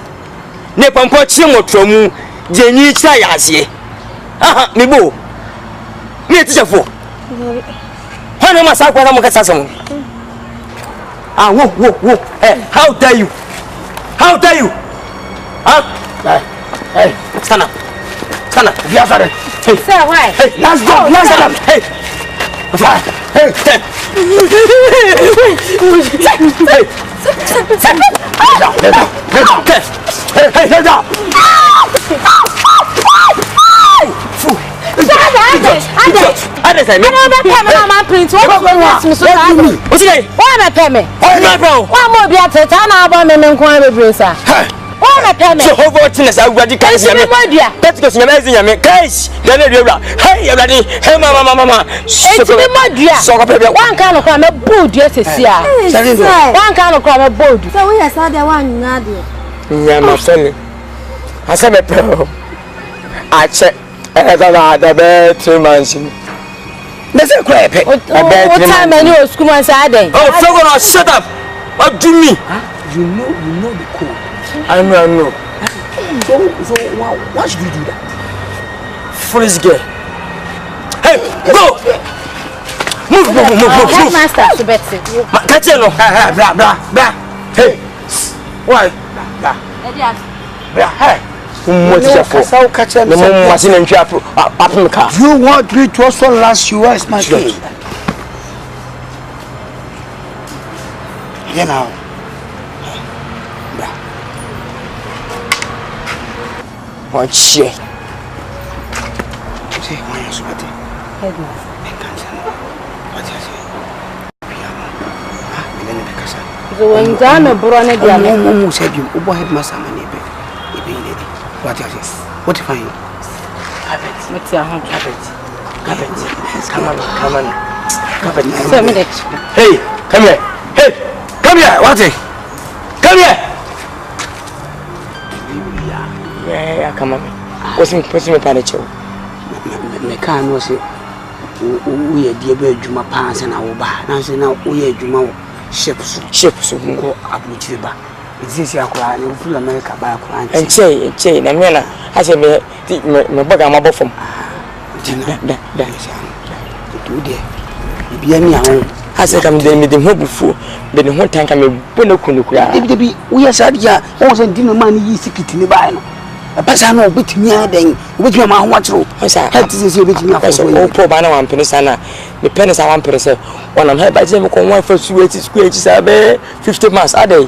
ne pampo chi motromu jenyi cha yasie aha me bo me teacher for hana ma sa kwa na mo ka sasam ah whoa how dare you huh hey stand up we are sorry hey sir why hey let's go hey the better mansion. That's a crap. What time I knew school on Saturday? Oh, so gonna shut up. What do you mean? You know the code. I know. So why should you do that? Foolish girl. Hey, go! Move. Master, Betsy. Catch it, no. Blah. Hey, why? Blah. Hey. You want me to also last you as my king? You know. What shit? What if I carpet. Come on. Carpet. Hey, come here. What it? Come here. Yeah, come on. What's me panicho? Me can't know say we dear be juma pants and our bar. Now say now we juma ships go up with ba. This is your cry, you feel America by a cry. And say, Namena, I say, my bag, I'm above from. That is good. Be any I said, I'm the hope before, but the whole time I'm a Bono. We are sad, yeah, also dinner money is secret in the Bible. A person will beat me then, which your man wants to. I said, I had to say, oh, poor Bana and Penisana, the pennies I want to say. When I'm here by them, one for sweet squares, 50 months a day.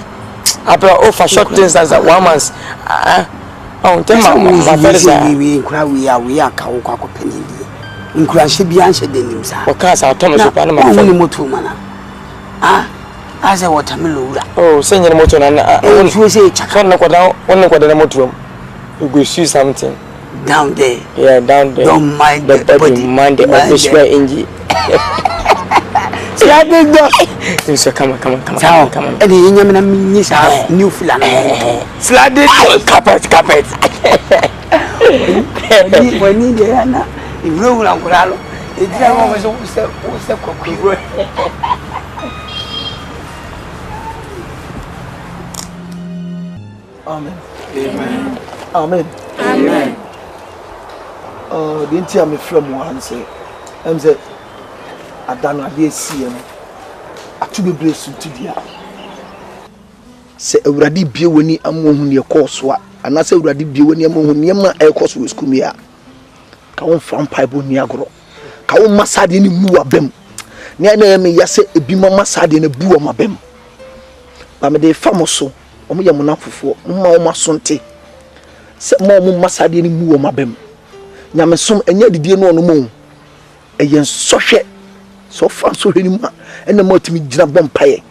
I brought over short things as a woman's. Oh, tell my friends, we are Kawaka penny. In Crash be answered in himself. What cars are Thomas Panama only motor manner? As a watermelon. Oh, send your motor and you say, Chakana one motor. You go see something down there. Yeah, down there. Don't mind the body, mind the atmosphere in you. So come on. And the new flan. Slided carpet. When you there, you know, Uncle, it's always a cookie. Amen. Didn't hear me from one say, I'm say, I don't know the CM. I to be blessed to the say already be when you among your course, and I say already be when you among your air course with Kumia. Come from Pibo Niagro. Come Massad in the Mua Bem. Near me, yes, a bima Massad in a Bua Mabem. ba me de famo so omo ye monafofo mma o masonte se mo mo masade ni mu o mabem nyame som enya didie no no mo eyen sohwe so fa so hwani ma ena mo timi gina bompaye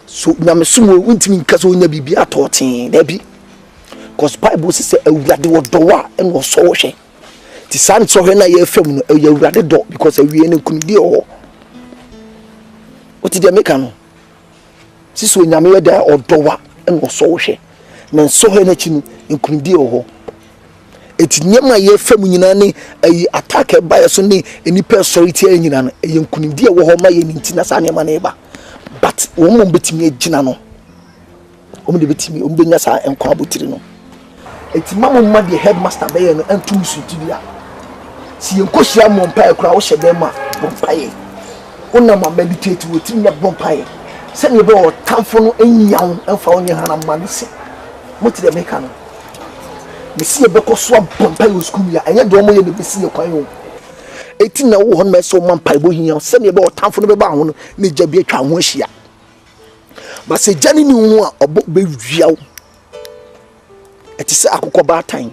so nyame som wo ntimi nkaso onya bibia toten da bi cause Bible say awurade wo dowa en wo so wo hwe ti san so hwe na ye fam no awurade do because awie ne kunidi o oti de meka no siso nyame we da odowa en wo so wo hwe na so hwe na chi no kunidi o eti nyama ye fam nyina ne ayi attack by so ne enipa sorry tie nyina no ye kunidi wo ho ma ye ntina sa ne ma na eba but wo mo betimi agina no wo mo de betimi wo benya sa enkwa botiri no eti mama mma de headmaster be ye no antum sutudia si enkohia mompa ekura wo hyede ma bompaye una ma meditate wo timi na bompaye se ne be o tamfo no enyaw emfa onye hana ma ne se moti de meka no mesi e be ko so bompaye o school ya enye do mo ye ne besi e kwan o eti na wo hon me so mompa bo hia se ne be o tamfo no be ba ho no ne jabi atwa ho ahia ba se jani ni hu a obo be wiaw eti se akokọ ba tan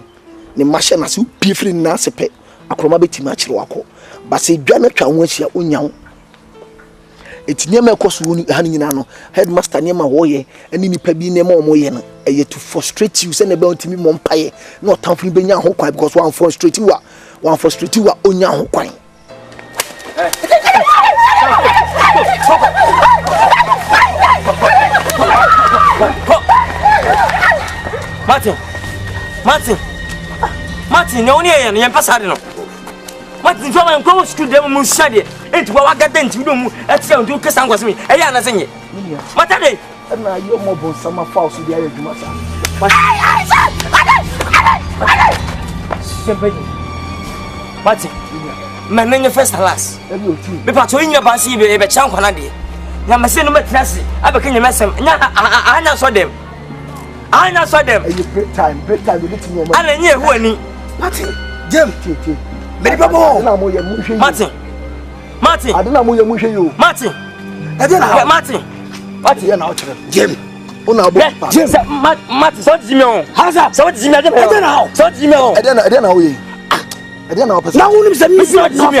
ne mahye na se pie firi na se pe akroma betima akire wako ba se dwa na twa ho ahia onyaw eti nyema ekoso woni ha nyina no headmaster nyema wo ye ani nipa bi ne ma omo ye no eye to frustrate you se ne be ontimi mo mpaye na otamfo be nya ho kwan because one frustrate you onya ho kwan Martin, no one here, and Passado. Martin, from my go to them, Mushadi, and to what I got into them at some do Cassan was me. I am saying it. Matade, and now you're mobile summer false with the other Massa. Martin, my name first alas. Because when you're passing a chunk on a day, Yamasin Matrassi, I became a mess. I now saw them. I saw them. Break time, we need to know. I knew who any. Martin, Jim, Martin, I don't know who you. Martin, I don't know. Martin, what you know, Jim. Jim, Martin, so Jimmy, how's up? So Jimmy, I don't know. So Jimmy, I don't know. I don't know. Now, who is Jimmy?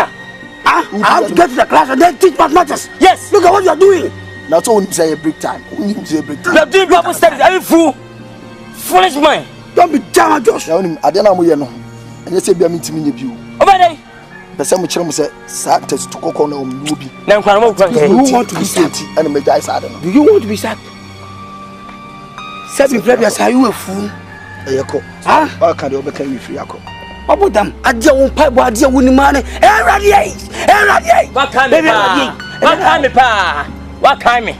I have to get to the class and then teach mathematics. Yes, look at what you are doing. That's all you say a break time. You are doing proper studies. Are you fool? Foolish man. Don't be damn Josh. I don't know who you know. And you say be a meeting in you. Over there. The same children say, Saturdays to cook on a movie. Now, you want to be sacked and make guys. I don't know. Do you want to be sacked? Seven players, are you a fool? Huh? I can't overcome you free. What about them? I don't pay what you're winning money. What kind of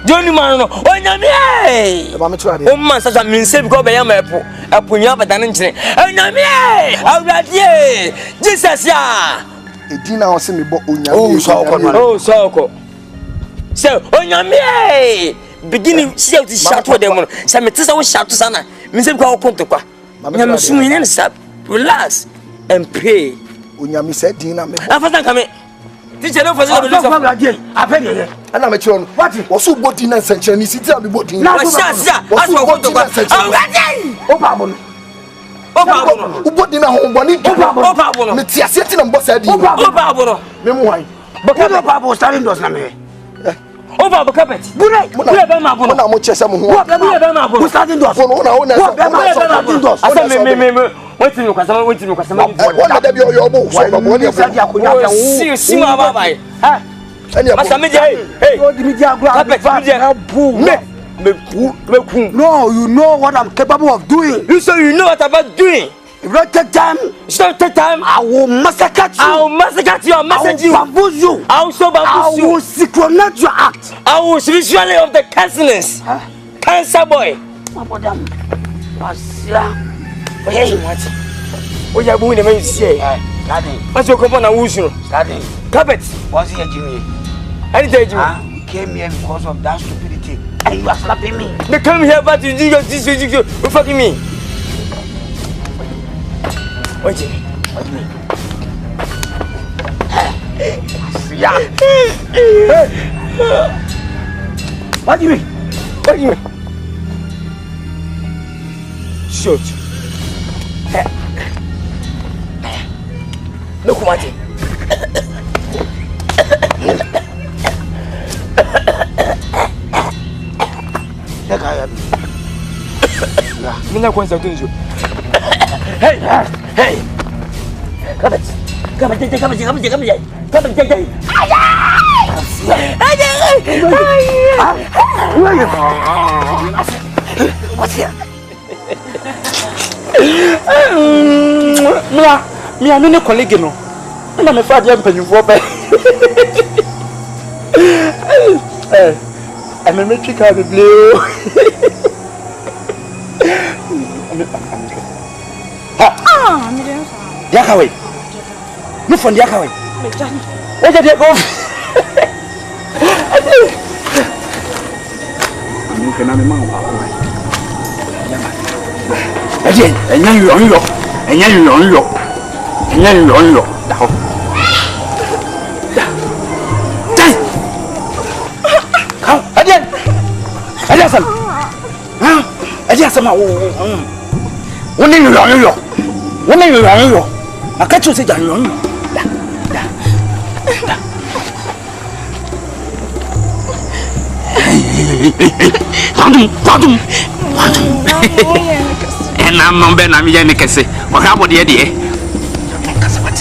Johnny Mano, oh, no, oh, man, such a mean, say, go by a punya, but an injury. Oh, no, I'll write ye. Jesus, ya. A dinner or semi book. Oh, so. So, oh, no, beginning, see how to shout to them. Some it is our shout to Sana. Mr. Go Contopa. I'm assuming and stop, relax, and pray. Unyami said, dinner, I'm coming. Teacher, no, for the I pay you. And I'm a children. What was so body and sanctuary? Sit up the body. Now, I want to go. Oh, what dinner home? One Metia sitting on both sides. Oh, memoir. But Papa starting those names. Over the carpet. Good night. What about much as some who starting those? I said, wait till you can wait till you can what are your books? What is that? See, Baba. No, you know what I'm capable of doing. You say you know what I'm about doing. If not take time, I will massacre you. I will massacre you. I will bamboozle you. I will synchronize your act. I will visually of the cancerless. Cancer boy. What about them? Hey, what you are doing? You say, what's your company? Carpet. What's here, Jimmy? I came here because of that stupidity, and you are slapping me. They come here, but you do this, you fucking me. What do you mean? What do you mean? Yeah. What do you mean? Shoot. Look what it. Hey, hey. Come on. Come on, come on, come on, come on. Come on, take it. What's here? Me, I'm no colleague, no. I'm a father, I'm for back. I'm a metric out of blue. Yakaway. Look from Yakaway. Where did you go? I'm going to again, and now you're on your, and now you're on your, and now you're on your. Come again. Adiasan. Adiasan. When you are on your, when you are on your, I catch you say that you're on your. Pardon. And I'm not Ben, I'm Yanikase. What happened the idea? What?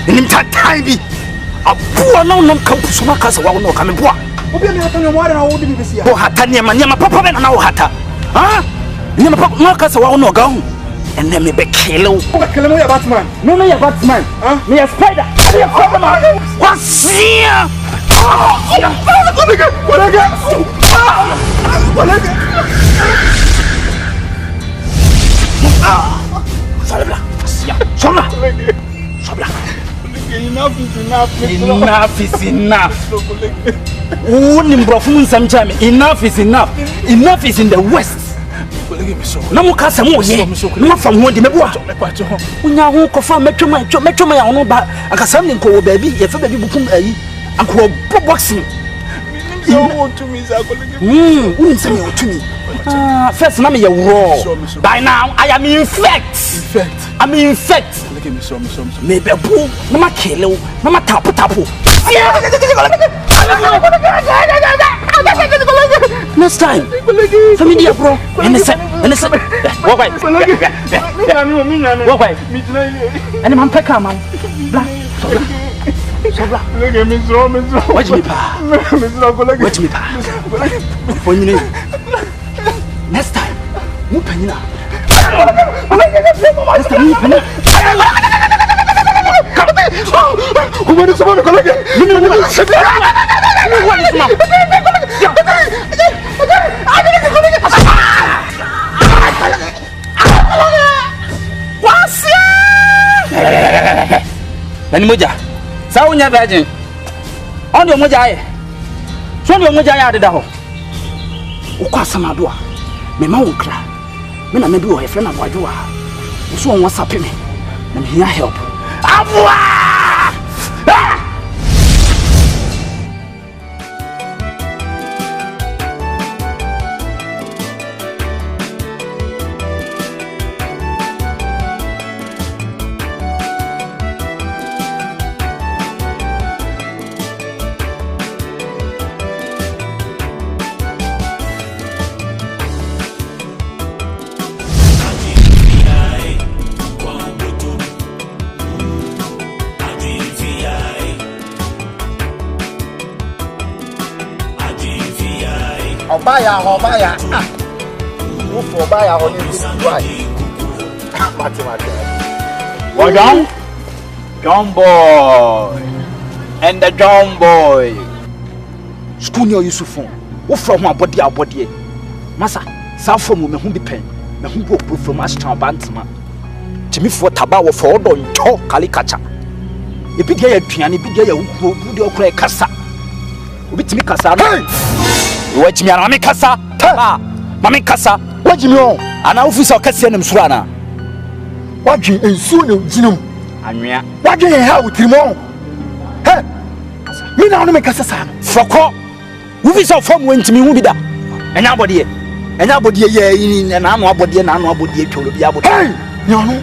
Him time a poor no campus workers who no coming poor. Oh, Hatania, my papa, and now Hata. Huh? Never workers who no go. And then maybe kill a Batman. No, me a Batman. Me a spider. What's here? Enough is enough. Enough is enough. Enough is in the West. No more cast more no from one demagogue. When I won't confirm metro my own back, I can send him baby, if a baby book and call boxing. You want to me, wouldn't send you to me. First, name you raw. By now, I am infect. I'm infect. Maybe a boo, no ma kill, no ma tapu. Next time, familiar bro. Innocent. Walk away. Walk away. And I'm pecca man. Look at me, watch me, pa. Watch me, pa. When you next time, Mupanina. Next time, Mupanina. Who went to some colleague? What is mom? What's Moja? Saunya virgin. On your Moja. Show your Moja at the door. Ukasamadua. Me maukra. Me na mebi wo he friend abwadwa. So on WhatsApp me. Na me here help. Abwa! Obaya. Move for Obaya on this right. Well, John boy. And the John boy. School near Yusufon. What from my body? Massa, South from me whom be pen. Me who go from us to Bantama. Jimmy for Tabawa for don't talk Calikacha. You be there, Triani, be there, who do your cray cassa. With me, Cassa. You watch me, Mammy Cassa. Mammy Cassa. What you know? An officer Cassianum Srana. What you and soon, Zinum. Anya. What do you have with him on? Hey, me now make us a son. Foko. Who is our form went to me, who be that? And nobody, in an arm, nobody, and nobody to be able to. Hey, no.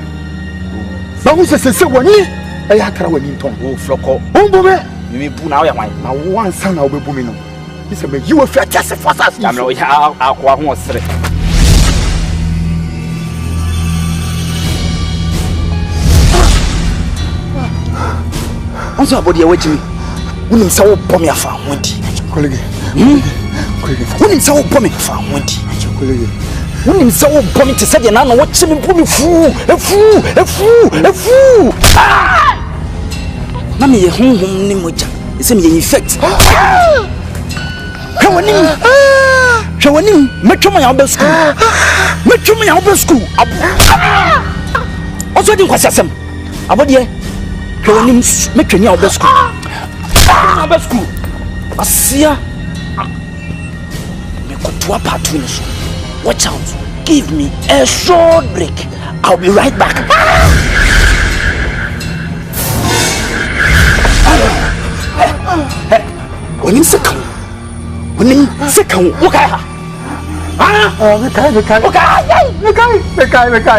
But who says so one year? I had to win in Tom. Oh, Foko. Oh, Bome. You may put out my one son of a woman. He said, you were fat just for us. I know how I was. I'm sorry, body away to me. Wouldn't so bomb your farm, won't he? Colleague. Wouldn't so bomb your farm, won't he? Wouldn't so bomb it to say, and I know what's in the fool. A fool. Mammy, a home Nimoja. It's in the effect. Come on in. Show him, make my album school. Make my album school. Also, didn't was some. About ye. Make your new school. School. I see ya. Make a part finish. Watch out. Give me a short break. I'll be right back. When you second. Look at her.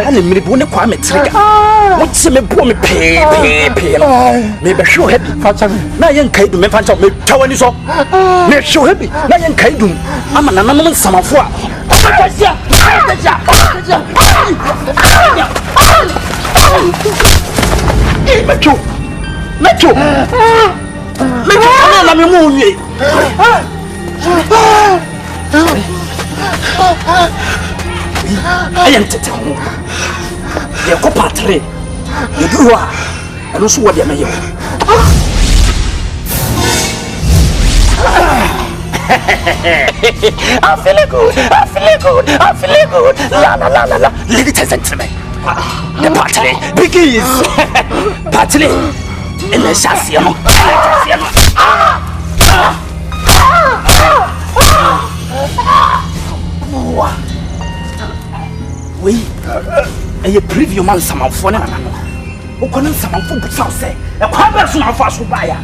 And the minute when the Kwame trigger. What's me poor me pay. Maybe show happy. Now young Kate to me find out me tell you so. Make sure happy. Now young Kate do. I'm an anonymous summer for. Metro. Let me move you. I am telling you. You go patre. You do what? I don't see what you mean. I feel good. La. Ladies and gentlemen, the party begins. Party in the chassis. Oui, et preview man sama phone na no. O kono sama phone but sao say. E kwa ba so na fa so ba ya.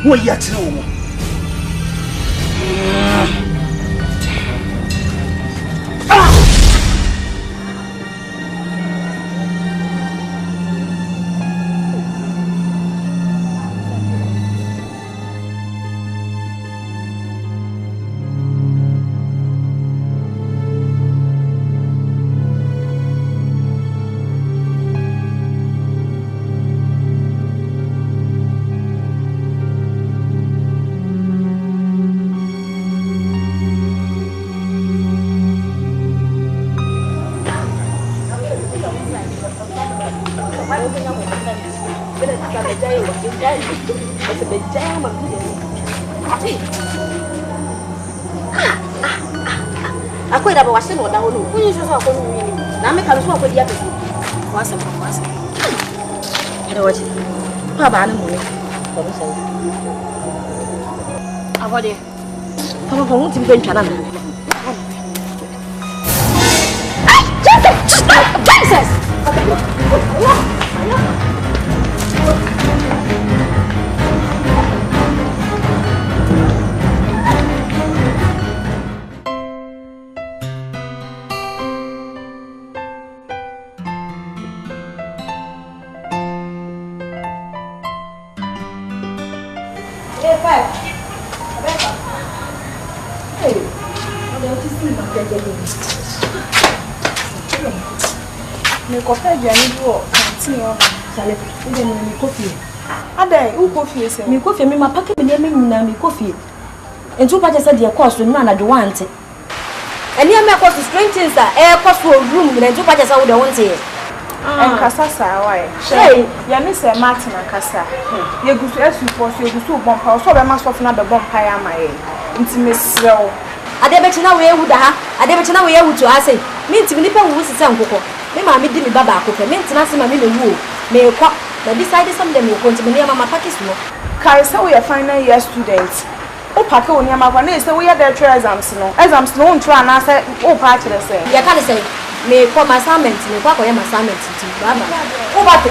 Wo ya tire wo. Aku dah bawa seno dah ulu. Punya susah aku ni. Nama kalau semua aku dia tu. Kuasa. Ada wajib. Apa mana mula? Kamu saya. Apa dia? Kamu timbul macam mana? Jesus! Me coffee biani do canteen o sale ide me coffee adai u coffee se me coffee me ma pack me nyina me coffee entu pa je se de course no na de wante And you make us strange things that air cost for room and two patches out the one day. And Cassasa, why? Say, Yanis and Martin and Cassa. You go to S4, you go to Bomb House, so I must have another bonfire, my intimate slow. I never know where would I never know where would you say. Means if you depend on some cocoa. Me ma me di me baba akofo me ntena se ma me lewu me kwa na decide some dem ko ntime ne mama package no kai say we final year students o pack o ne mama na say we ya the exams no on try na say o pa kire say ya ka say me kwa assignment me kwa ko ya assignment ti baba o ba te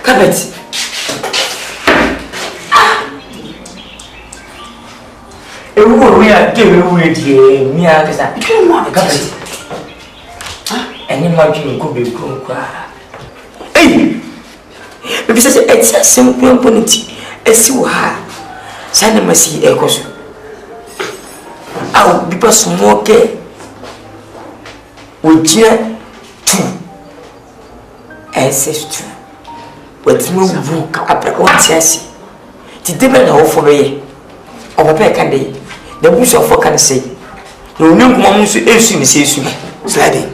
Carpet. We are doing it. Me, I guess you want carpet. And you might go be grown. Hey, because it's a simple opportunity. It's so hard. Send me see echoes. I'll be person more care. We cheer 2 and 6 2. But no book up what says the debate for me or a pair can they the bush of what can say no new mom to issue me says sliding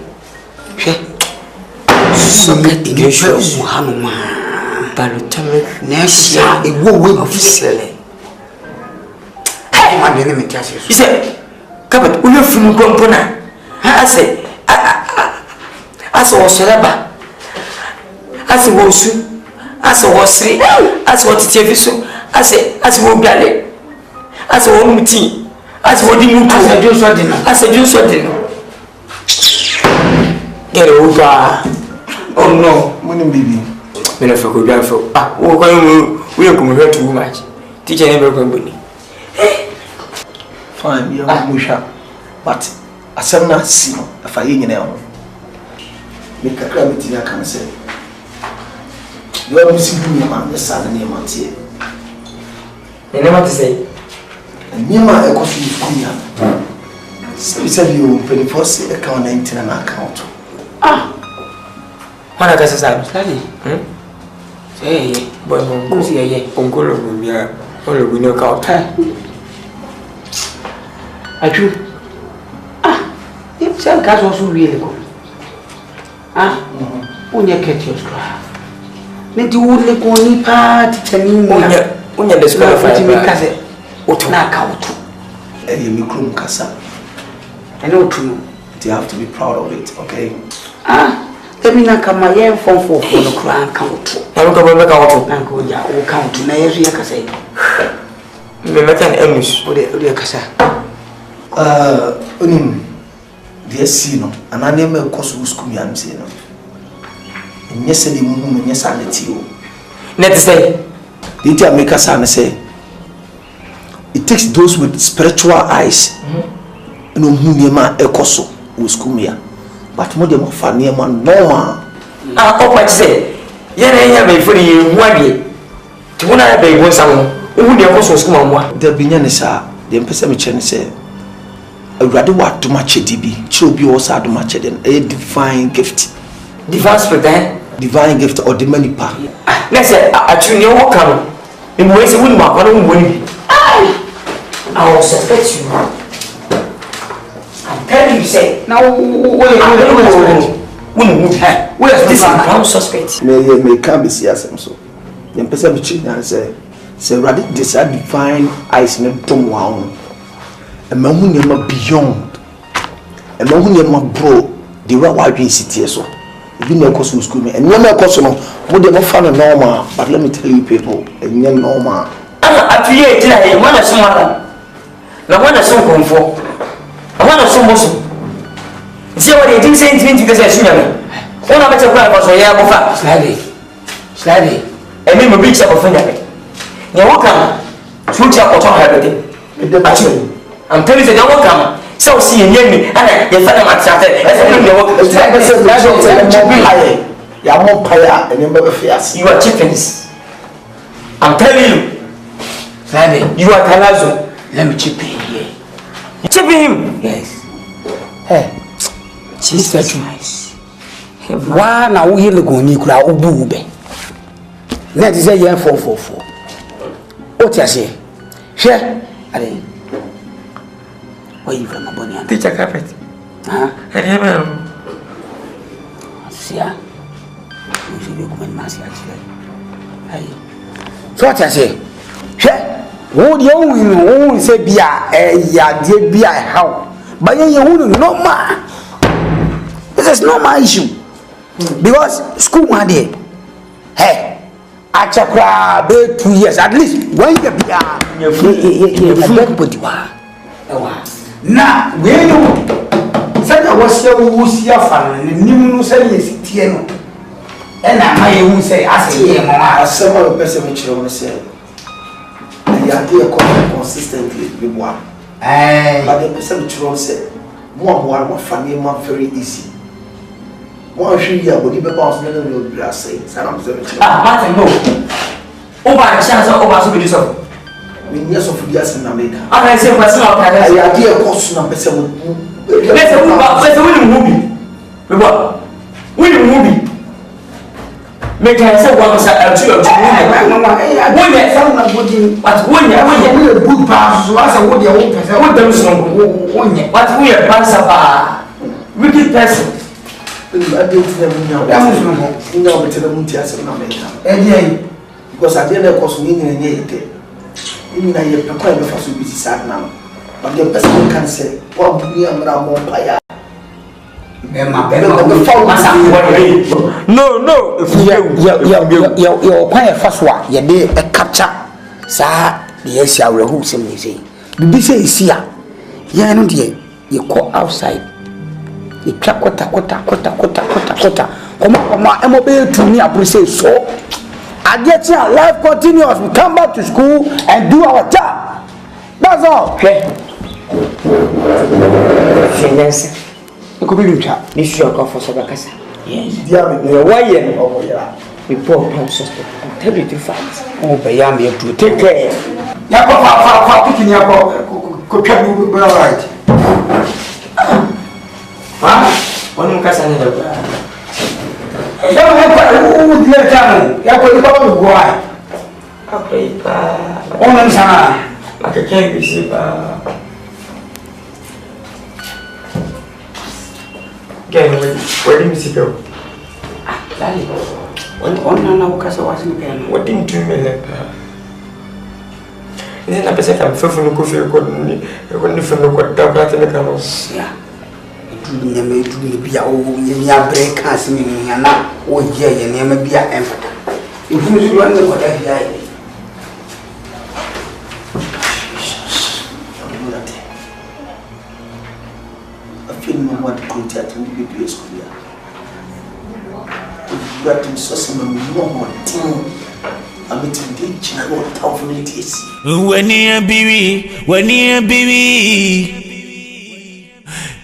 so get English Muhammad Balutamic next year a woe of selling. My name is he said, Cabot, will you from Compona? I say, as a celeba as a was. As a was say, as what it is so, as we galley, as a home tea, as what you do, as a juice or dinner. Get over. Oh no, money baby. Men of a good guy for we are coming here too much. Teacher never company. Fine, you are Musha, but I shall not see if I in now. Make a gravity, I can say. You are missing your man, the son, and your man here. You know what to say? And near my coffee is coming. So you said you open the first account 19 and account. What I guess I'm studying. Say, boy, go see a uncle of me, all of me, no count. I do. If some guys also really good. When you catch your straw. Need to only go any part, telling when you're disqualified to make a what knock out. And you make room, Casa. I know too. You have to be proud of it, okay? Let me not come my young phone for the crown count. I don't go back out. Uncle, ya will count to Naya Casa. Me make an Amish for the Casa. Dear Sino, and I never cost who's coming, I'm saying. And yesterday, woman, yes, I let you. Let's say, did you make us say? It takes those with spiritual eyes. No, Mumia, a cosso, who's coming. But more than funny, man, no one. Oh, what say? Yeah, may for you 1 year. To one I pay one someone who would also school. There be any, sir, the Empress say. I rather want to match a DB. She'll be also to match it in a divine gift. Divine spirit, divine gift or the money part. Let's say, I tune your walk out. In ways it wouldn't work on winning. I will suspect you. I'm telling you, say, now, where's this ground suspect? May come be see us so. The person and say, rather this are divine eyes in a tomb wound. A man who never beyond. A man who never bro. The right being city so. You know, cause school me and no more customer. Would they not find a normal? But let me tell you, people, and young normal. I create I want some other. Now, one is so comfort. I want some muscle. See what they did say to the session. One of the plan was a year of sliding. And then we reach up a finger. You walk on. Switch up or talk everything. I'm telling you, you walk on. So see you near me, and I find my chatted. You are chickens. I'm telling you. You are Palazzo. Let me chip him here. You chip him? Yes. Hey, Jesus Christ. Why now we look on you? Let us say, 444. What you say? Share. Where you from, Abonia? Teacher carpet. Huh? See, you should be coming, Massy. So what I say? Share. What you own say, be a dear, be a how. But you wouldn't know ma. This is not my issue. Because school, my dear. Hey. Achakra be 2 years at least when you be na we no say na was here fan ni mu no say yes tie no e na ma ye hu say ase ye mo ma asem o pese me chiro no say ya dey consistently be boa but the pese me chiro say mo fan ma very easy. What should you have? What do you bounce? No, no, say. Martin, no. Over the chance of over so so. We need some food in America. I say, what's not? I idea cost number 7. Let's a winning movie. Winning movie. Make I say one side of 2 of 2. When you found a good, but when you a good pass, so as a wood, you won't them some. What we are pass wicked person. I don't know better than Muntias in America. Because I didn't cost me in a day. In a year, quite a fast to be sad now. But the person can say, what we are more fire. No, you're quite a fast one. You did a capture, sir. Yes, I will who say, Bibi say, see ya. Yeah, no, dear, you call outside. You clap quota. Come on, MOB to me, I say so. I get here, life continues. We come back to school and do our job. That's all. Okay. Finance. You could be in chat. This your call for Sabakasa. Yes. Why? Oh, yeah. We poor princess. I tell you to fight. Oh, but I'm here to take care. Yeah, picking your could be right. One of us another. Don't have to let down. You could go why. Only time. Like a can't receive. Again, where did you go? Lally. One now, because I wasn't again. What didn't you mean? Then I said, I'm fearful of coffee. I couldn't even look at that in the canals. Yeah. Never do be a break as me, and now, oh, yeah, you never be a empty. If you run the water, I feel no one contact in the BBS school. You got to some more thing. I'm meeting channel of it. When you be.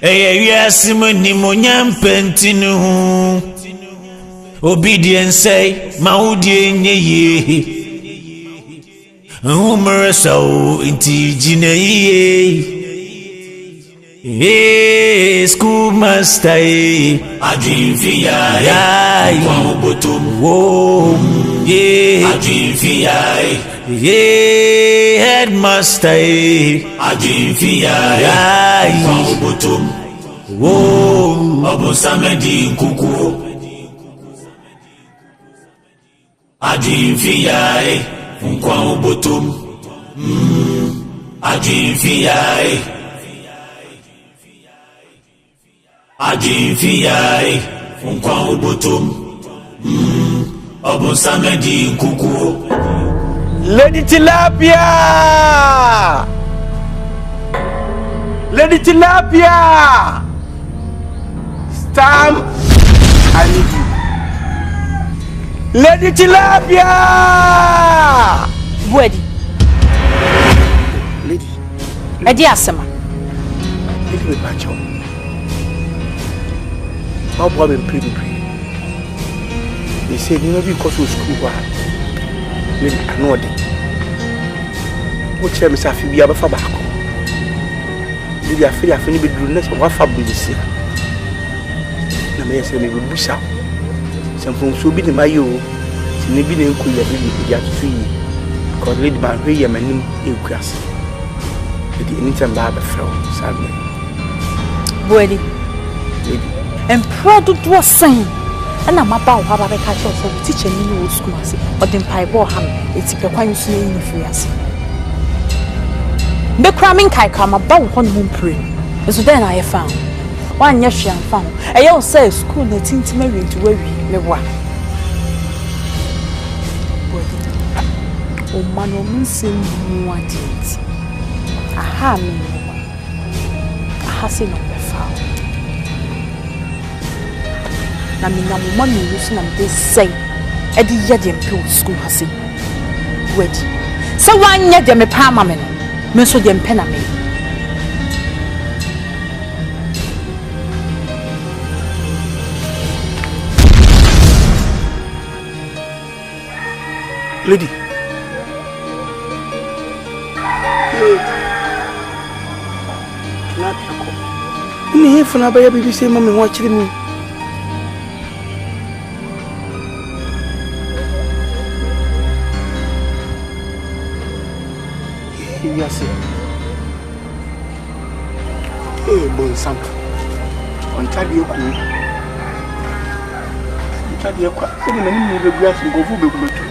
Yes, money, monyam pentinu. Obedience say, Maudi, ye. Humor so intigine. Schoolmaster, I dream via, whoa, yeah, I dream via, yeah, headmaster, I dream via, whoa, Abosamedi Kuku, I dream via, Unquan Botum, I dream via. Adiviyai, unkwa ubutum, Abosamedi Kuku. Lady Tilapia! Lady Tilapia! Stam! I need you. Lady Tilapia! Wedi. Edi asema. Edi me pacho. Obo be pretty. They say you be cause school wa. Me anode. Wo che me safi bia be fa baako. Bia afi ni be duru next wa fa bulisi. Na me say me be busa. Some so be the mayo. Ni bi na enku ya bi ya tutu yi. Cause lead man we ya manim enkuase. Edi anytime ba be fro sadly. Boedi. Empro do sign. Ana maba wo aba be ka cho so teacher ni no school ase. Odin pai bo ham eti pe kwan so ni free ase. Be cramming kai kama ba wo no mpre. Eso den I found. Wan nya hwe amfa. Eye wo say school na tintima wi nti wawi meboa. O mano munsim muadit. Aha me. Aha se no be found. Na me na mo manu yusu na me say e di ye dem pe school hase. Wait. So wan nya dem pa ma me no. Me so dem pe na me. Lady. Ni he funa ba ya bibi say mama ho akire mi. Yes. Bon sam. On tadi eku. On tadi eku. Se ni mani mi be gua fi go fu be ku metu.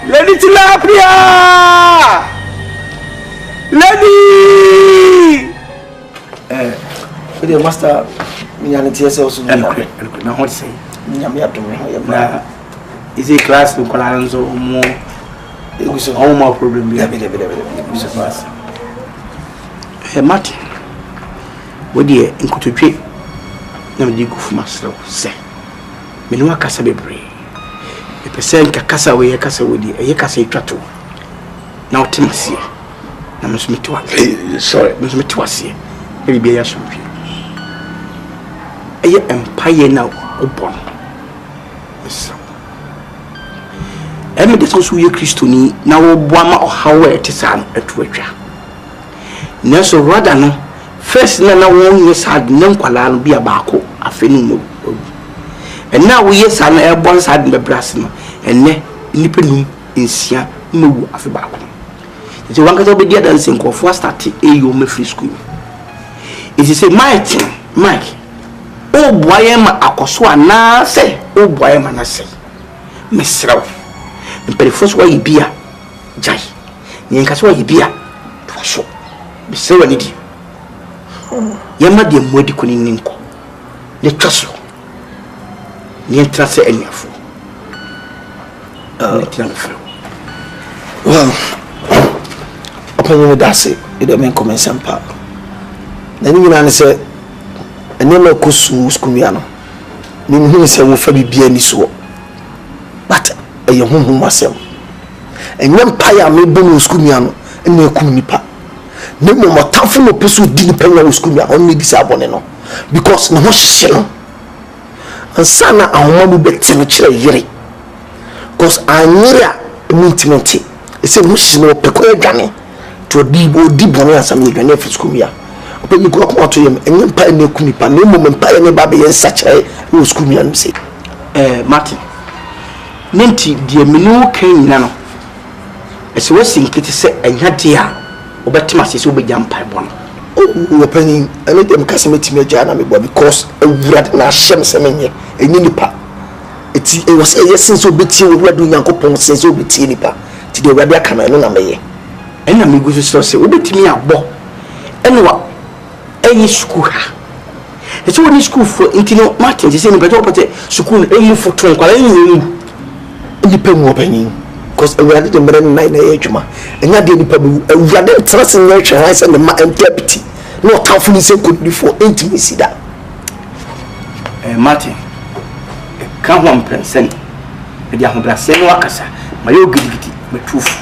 Lady Tilapia! Lady! The master, Mianity also. Now, what say? Yamia, is a class to Colanzo more? It was a home more problem. Hey, Martin, what dear, in Cotupi, no, you go for master, say. Minua Casa Bebre. A percent Cassa way a Casa with a Casa Trato. Now, Timothy. Now, Miss Mitua. Sorry, Miss Mituasi. Maybe a champion. A empire now open. Miss. Emma the Sosu Christoni now Obama or how it is at Twitter. Nelson Radano first Nana won yes had Nanqualan be a barco, a feeling. And now we yes an airborne side in the brassino, and ne nipping in Sia Mu Afibaco. It's a one can be dancing for first at a free school. It is a mighty Mike. Oh, boy, am a coswa na say, oh, boy, am I say, Miss Ralph. And per first way be a jay. Yankaswa be a so. Be serenity. Yama de Modicuni Ninko. The Trussel. Near Trasse any of well, upon you, that's it. It don't mean comments and park. Then you answer. Enema kusu skumiano ni hu se wo fa bibia ni so but eye honhom asem enyem paya me bono skumiano ene ku nipa ne mo motafo no peso di nipa nya skumiano on ne bisa abone no because na ho hye no ansana ahoma mu betino kire yire because anyira intimate ese mo hye no pekọ adwane to di bone asam no adwane fi skumiano but you go up to him and you pay no kunipa no moment pay no baby and such a school me and say Martin nenti die menu kan nyina no ese wasin kiti se anya dia obetima se obe jampai bon oh opinion and them kasemeti me jana me because awurade na hyem se menye enyi nipa eti e was yes since obeti awurade nyankopon since obeti nipa ti de awurade aka na no na meye enna me gusu so se obetimi abo enwa any school ha. It's only school for Intino Martin, the same but school any for tranquil independent opening. Because we had the men 9 age and not the people we are then trusting nature and the deputy. No toughnly say could be for intimacy that Martin come 1%. dia ho bra se no akasa ma yo gidigidi metufu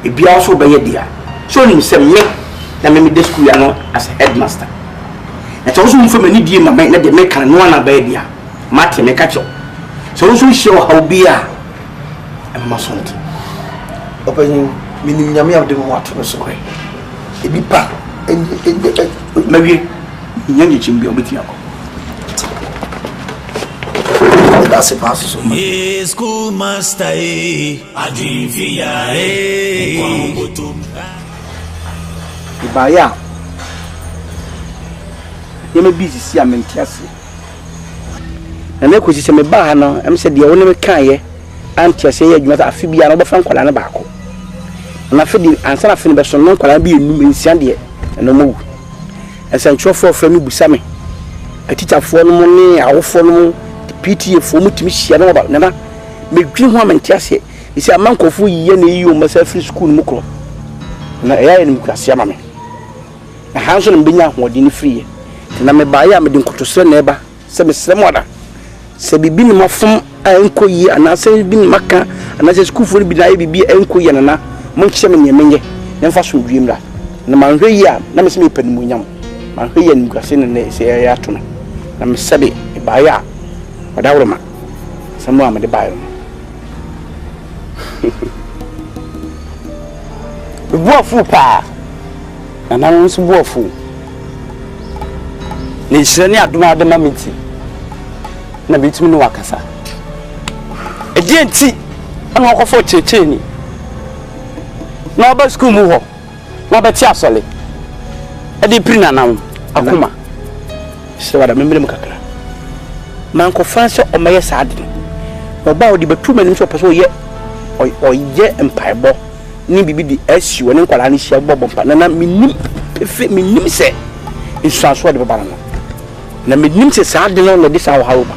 e bia also be ye dia so nim se me na me de school ya no as headmaster e to so mfa mani die ma na de me kan no na be dia mate me ka cho so so show how bia e ma sonto open minim nyame am de mo ato so kwe e bi pa ma wie nyanyi chimbi obeti akọ that's a pass so much. School master Adivia ibaya yeme busy si amentiase na me ko sise me ba ha no em se de woni me kan ye antiase ye adwuma afi bia no be fa nkwala na baako na afi di ansa na afi ne be so no nkwala bi enum ensia de no mo esanchofo fra mi busa me atitafo no mo ne awofo no PTA fo mutimi hia no ba na me dwi ho amentiase isi amankofo yiye na yiyo masa free school mu kro na eya ni mkwase ama me na hanso no benya hodi ni free na me ba ya me din kotosre na eba se me srem wada se bibi ni mafom anko yi ana se bibi ni maka ana se school fo ni bi na bibi anko yi na mo kye me ne menye na mfa so dwim la na manhwe yi a na me se me panimu nyam manhwe yi ni mkwase ne se ya to no na me sebe ba ya wadawroma samu amade bayo buafu pa na nso buafu ni hyerani adoma de mamiti na bitimi no wakasa edienti ana okofo checheni na oba school mu ho na beti asole edi pri na nam akoma se wada memele mukakra man ko fanse o maye saade no ba odi betu manim so peso ye oye empaibo ni bibi di esi woni nkwala ni hia bobompa na minim pefe minim se insuaso de baba na minim se saade no na disa hawo ba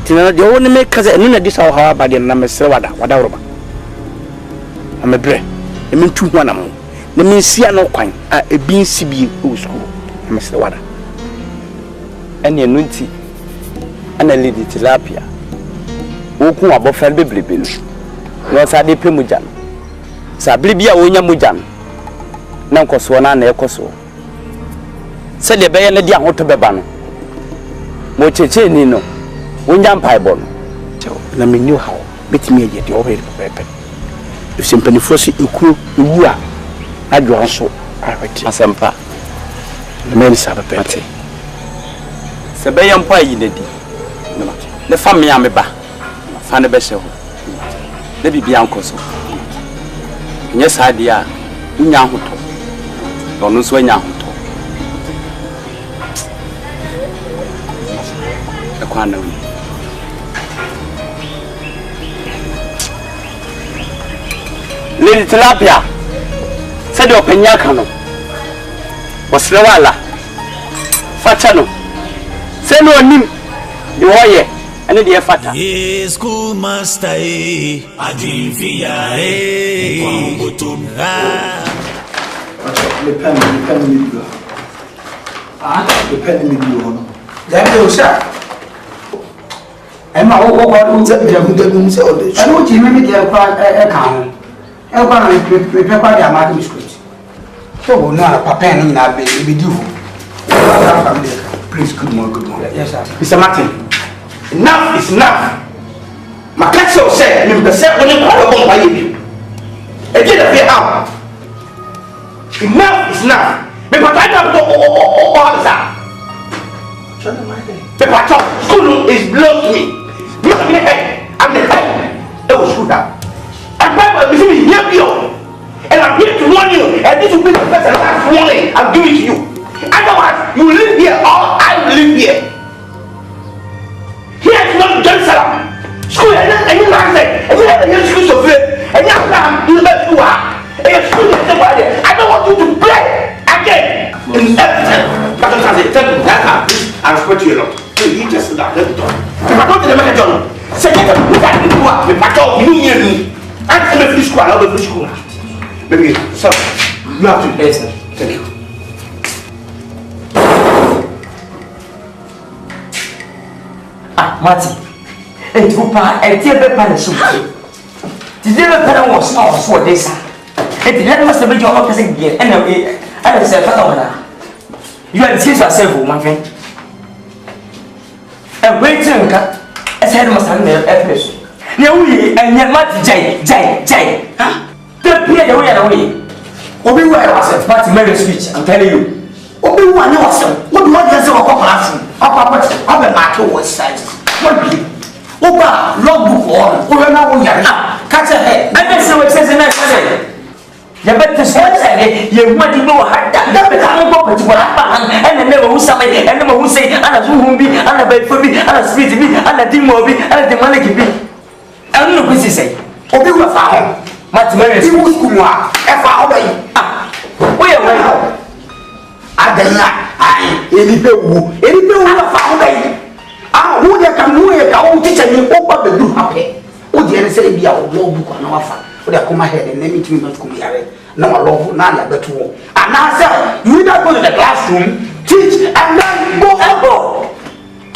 tinana de woni me kaza enu na disa hawo ba de na mesre wada woroba amebre emi ntu ho na mo na mensia no kwan a ebi nsibi o school na mesre wada ene enu nti ana lady tilapia woku abofra bebrebe no sa de pemuja no sa blibia wonya muja na nkoso na na ekoso se de beye na di ahoto beba no mo cheche ni no wonya mpaibon na menyu hawo betimi aye de obere pepe simpani fosi ekuru ewu a adwo so ahweti asempa na men sa pepe se beye mpa yi na di the family ameba fa ne be hye ho na bibia nkoso nye saade a unya hoto ono so anya hoto ekwana wi lady tilapia se de openya kano wasre wala facha no se no nim de woye ene de fata school master Adivia kwambotum le pen mi do le pen mi do no da be o sha e ma o ko de se o de e no ti me de kwa e kan e kwa na pe kwa de amadu biscuit so na papa no na be di hu please good morning yes sir Mr. Martin enough is enough my counsel said me be say only kwa bon pa yebi e je da fe out enough is enough me papa da o sa the patron school is belong to me I'm the head it was school that and Bible is me here you and I'm here to warn you and this will be the first and last warning I'm giving to you otherwise you live here or I will live here here is not Jerusalem school and you like that and you have a school of faith and you have you let you are and your school is somebody I don't want you to play again in everything but I say tell me that I respect you a lot so you just sit down let me talk if I don't tell them I don't say get them look at me do what me pack up you near me and I'm a free school I'll be free school maybe so you have to yes sir thank you Martin, et tu pas, et tu es pas le souci. Did you ever put was not for this? It must have been your opposite again. Anyway, I said, you are the teacher yourself, my friend. And wait till as head must have been a place. No, and yet, what Jay. Don't be the way away. Obi-Wan was a party marriage speech, I'm telling you. Obi-Wan was what does our class? Up a matter was said. What be? Oba, logbook or now we are catch a head. I guess so it says in that way. You better say, you might know how that become a to what happened, and the never who somebody, and the who say, and a who be, and a bed for me, and a spirit me, and a dim will be, and the money can be. I don't know what you say. Obi-Wan found. Much marriage, you will come out. If I obey, where are I did not. Any people found it. Who they can do it, I won't teach you what to do happy. Would you say be our law book on offer? Would I come ahead and let me to not come here? No law, none of the two. And now, sir, you not go to the classroom, teach, and then go.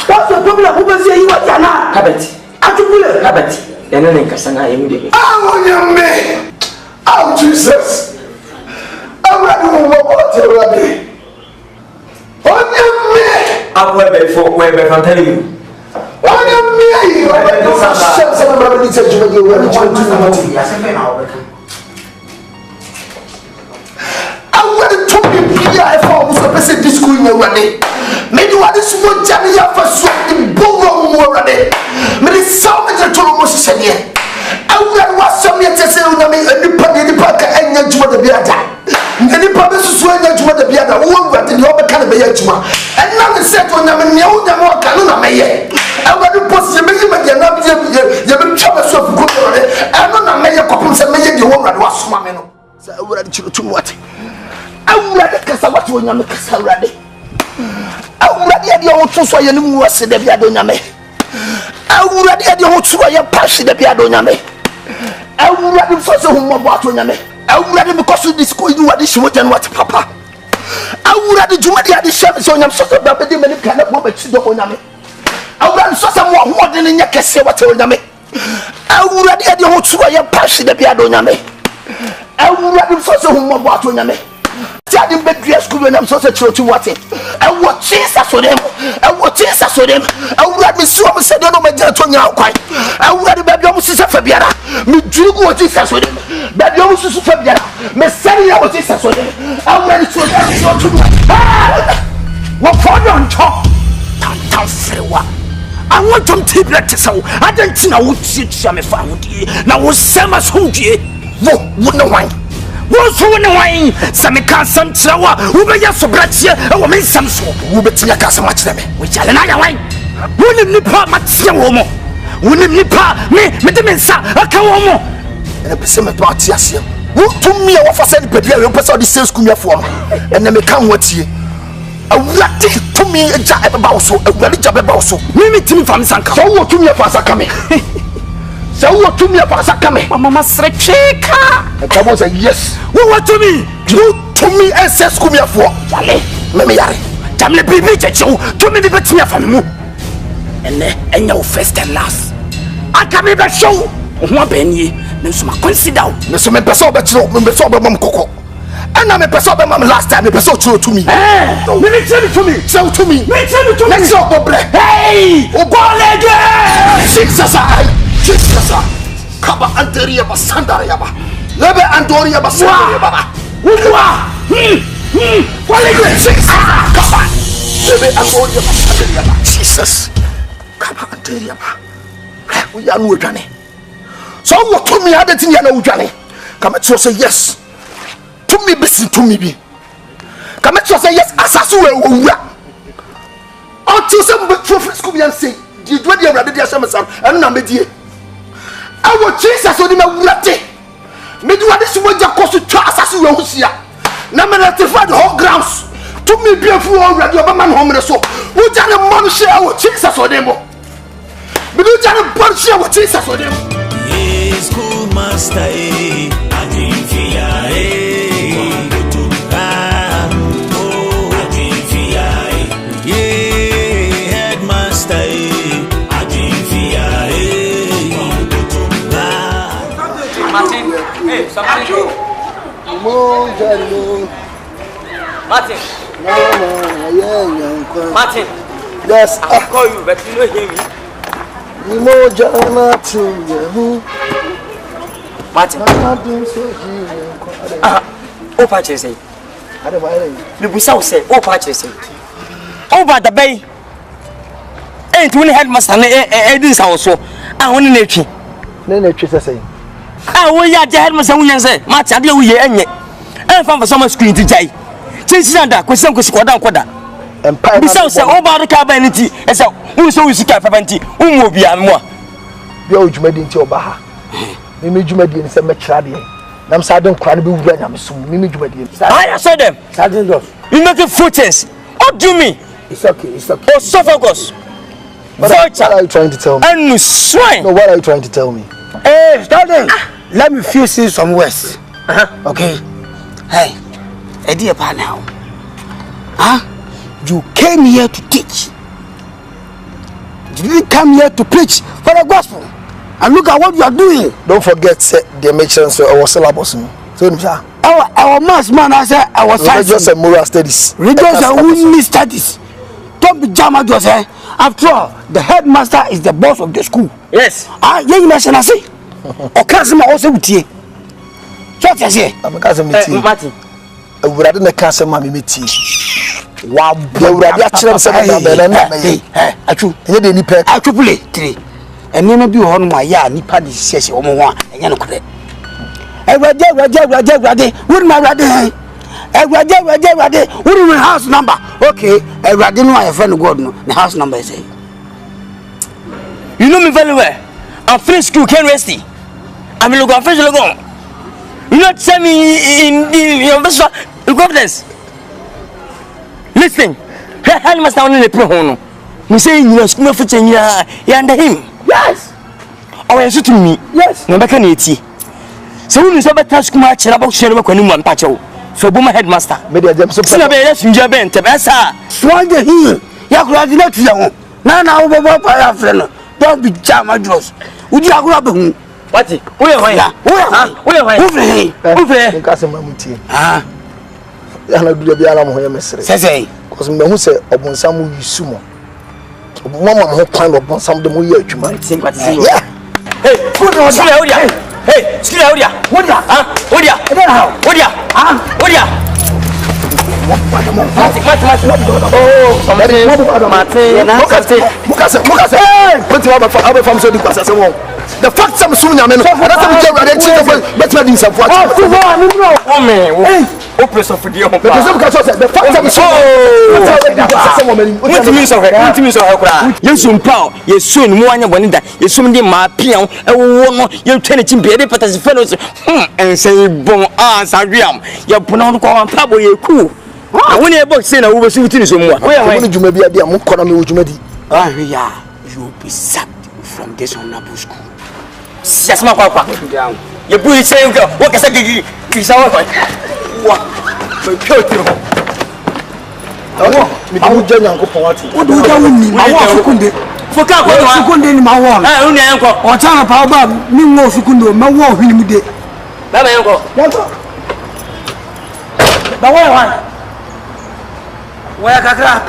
What's the problem? Who will say you are not? Habit. Habit. And then Cassandra immediately. Oh, you me! Oh, Jesus! I'm ready to walk out to Rabbi. Oh, you me! I'm where I'm telling you. Oh, you me! I'm going to shut some of the church when you were trying to do. I'm ready to be here if I was a person this school in your running. Maybe what is one Johnny for something boom already. Maybe some of the Toromus said, I would was some yet to say, and you put in the park and you to the Biata. And the promises were not to the Biata, one went in the other kind of Bayatuma. And now the set on them and the old Canona Mayer. I want to post the measurement, you're not the troubles of good. I'm not a mayor couples and mayor, you won't was swimming. So I would to what? I would rather Cassawat when I'm Cassaradi. I would rather your own so you knew was the Biadoname. I would rather your own so you pass the Biadoname. I would rather for some more Batoname. I would rather because of this school you are this what and what, Papa. I would rather do my addition so I'm so about the many kind of moment to the Oname. I would rather so some more than in your case what Oname. I would rather your own so you pass the Biadoname. I would rather for some more Batoname. I didn't make dress school when I'm so such to what it. I watch Jesus for them. I watch Jesus for them. I would let me so much. I don't know my Antonia quite. I would let the almost is a Fabiana. Me drew what Jesus for them. But you also Fabiana. Me sending out Jesus for them. I would let it so to what for you on top? I want them to be let us out. I don't know what you shall found. Now was Samas Hunky. Wouldn't wine. What's wrong wine? Some can't some flower, who may have so bright here, or make some soap, who bet you can't so much them, which are another wine. Wouldn't nip up much woman? Wouldn't nip up me, Medemensa, a cowomo. And a person about yes, who to me offer said, but you are the sales come form, and then come what's here. A rat to me a job about so, a very job about so. Mimi Tim from Sanka, so what to me of us are coming. So what to me about Sakame? Mamma Srecheka. And I was a yes. What to me? You to me and says come here for. Yale, Mammy, damn the baby that you to me the better from you. And your first and last. I come in the show. One penny, then some consider. Miss Mempeso, but you remember Mom Coco. And I'm a person last time, a so true to me. Hey, tell it to me. So to me. Tell it to me. Let's go, hey, Obalege. Jesus, Jesus, Kaba Anteria Basandariaba, Lebe Andoria Basandariaba. What is it? Kaba, Lebe Andoria Basandariaba. Jesus, Kaba Anteriaba. We are no Johnny. So what to me? I didn't know Johnny. Come at say yes. To me, listen to me. Come at say yes. Assasu until some prophets come and say, "Did you do the Shaman and Namedi?" I will Jesus on him. Me do this one just cause to trust as you will see. Now, me notify the whole grounds. To me, be a fool already. Your man home so. Who done a man share with Jesus on them? Me do done a man share with Jesus on them. Yes, schoolmaster, I didn't fear. Hey, something. Martin. Martin. Yes. I'll call you, but you don't hear me. Martin. Oh, patches say. The Busau say, oh, patches say. Over the bay. Ain't when headmaster Edis also. I want to nature. Nene Trisha say. Ah, we are the headmaster. We say, Match, I do ye and ye. And from summer screen to jay. Chisanda, Question Quada. And Busau say, oh, about the cabinet. And so, who so is Capavanti, who will be and more. The old made into Baha. Mimi Jumadi and some Machadi. I'm sad, don't cry, be when I'm so Mimi Jumadi. I saw them. You make a footings. What do you mean? It's okay, it's okay. Oh, so focus. What are you trying to tell me? And swine. No, what are you trying to tell me? Hey, Stanley, let me feel see some words. Okay. Hey, dear pa now. Huh? You came here to teach. You didn't come here to preach for the gospel. And look at what you are doing. Don't forget the mentions of our syllabus. So, our mass man, I said, our religious and moral studies. Religious and women's studies. Don't be jammed to say. After all, the headmaster is the boss of the school. Yes. Young man, I say. Or cousin also with you. What I say? I'm a cousin with you. Martin. I would have cousin mammy with you. Wow, they would have actually said, hey, I true. You didn't pay. I true play 3. And you know, be on my yard, ni paddy says, oh, one, and you know, correct. I read, wouldn't my ready? I read, wouldn't my house number? Okay, I read, didn't my friend God, no, the house number say. You know me very well. I'm finished school, can't rest. I'm a look on fish logo. You not tell me in the governance. Listen, I must down in the pro. You say you are school for 10 years, you're under him. Yes. Oh, you're shooting me. Yes. No, back in 80. So when you saw that task match about sharing one patcho. So, Boma headmaster. Maybe I'm so sorry. Let's enjoy Ben Tabasa. Swan the hill. Yaku not young. Now, over friend. Don't be jam address. Would you grab him? What? Where are you? Where cousin Mamuti? Ah, I don't do the alarm here, Mister. Say, because me who say upon some you sumo. Mama, who kind of some the more you might think what say. Yeah. Hey, put on Hey, skill out here. What ya? What ya? What ya? What ya? The fact I'm soon, I'm I want to box saying I will shoot in somewhere. Where you may be a damn economy, which may be. You will be sacked from this honorable school. Yes, my papa. Your boy is saying, what can I give you? He's our wife. What? I will join Uncle Party. What do you mean? I want to for Second in my wall. I only uncle. Or China Power, me more Fukundo, my war, him did. Baba, uncle. But where Kakra?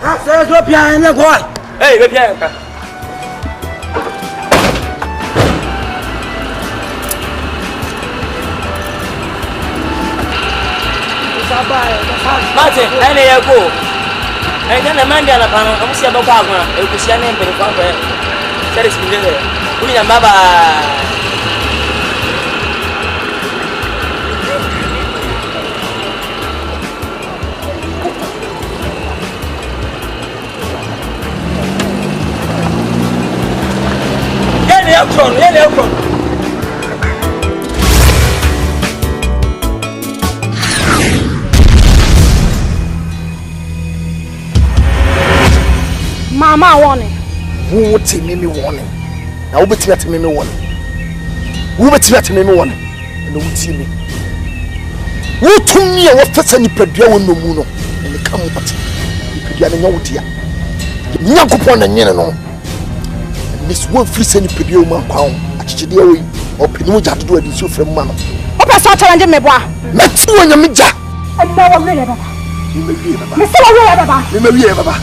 That's what Pian and the boy. Hey, Pian. Martin, I never go. I can't imagine a panel. I'm seeing a partner. I will see a name for the father. That is me. We are Baba. Mama warning. Who would tell me warning? Now, who would tell me warning? Who would tell me warning? And who would see me? Who told me what person you predia on the moon and the come what you predia in your dear? Young upon the Yenno. And this one free send you predia man pound. Actually, open mo jadu do adi so from ma no o person challenge me boa meti wo nyame ja and now I'm ready baba me wie baba me say wo baba me wie baba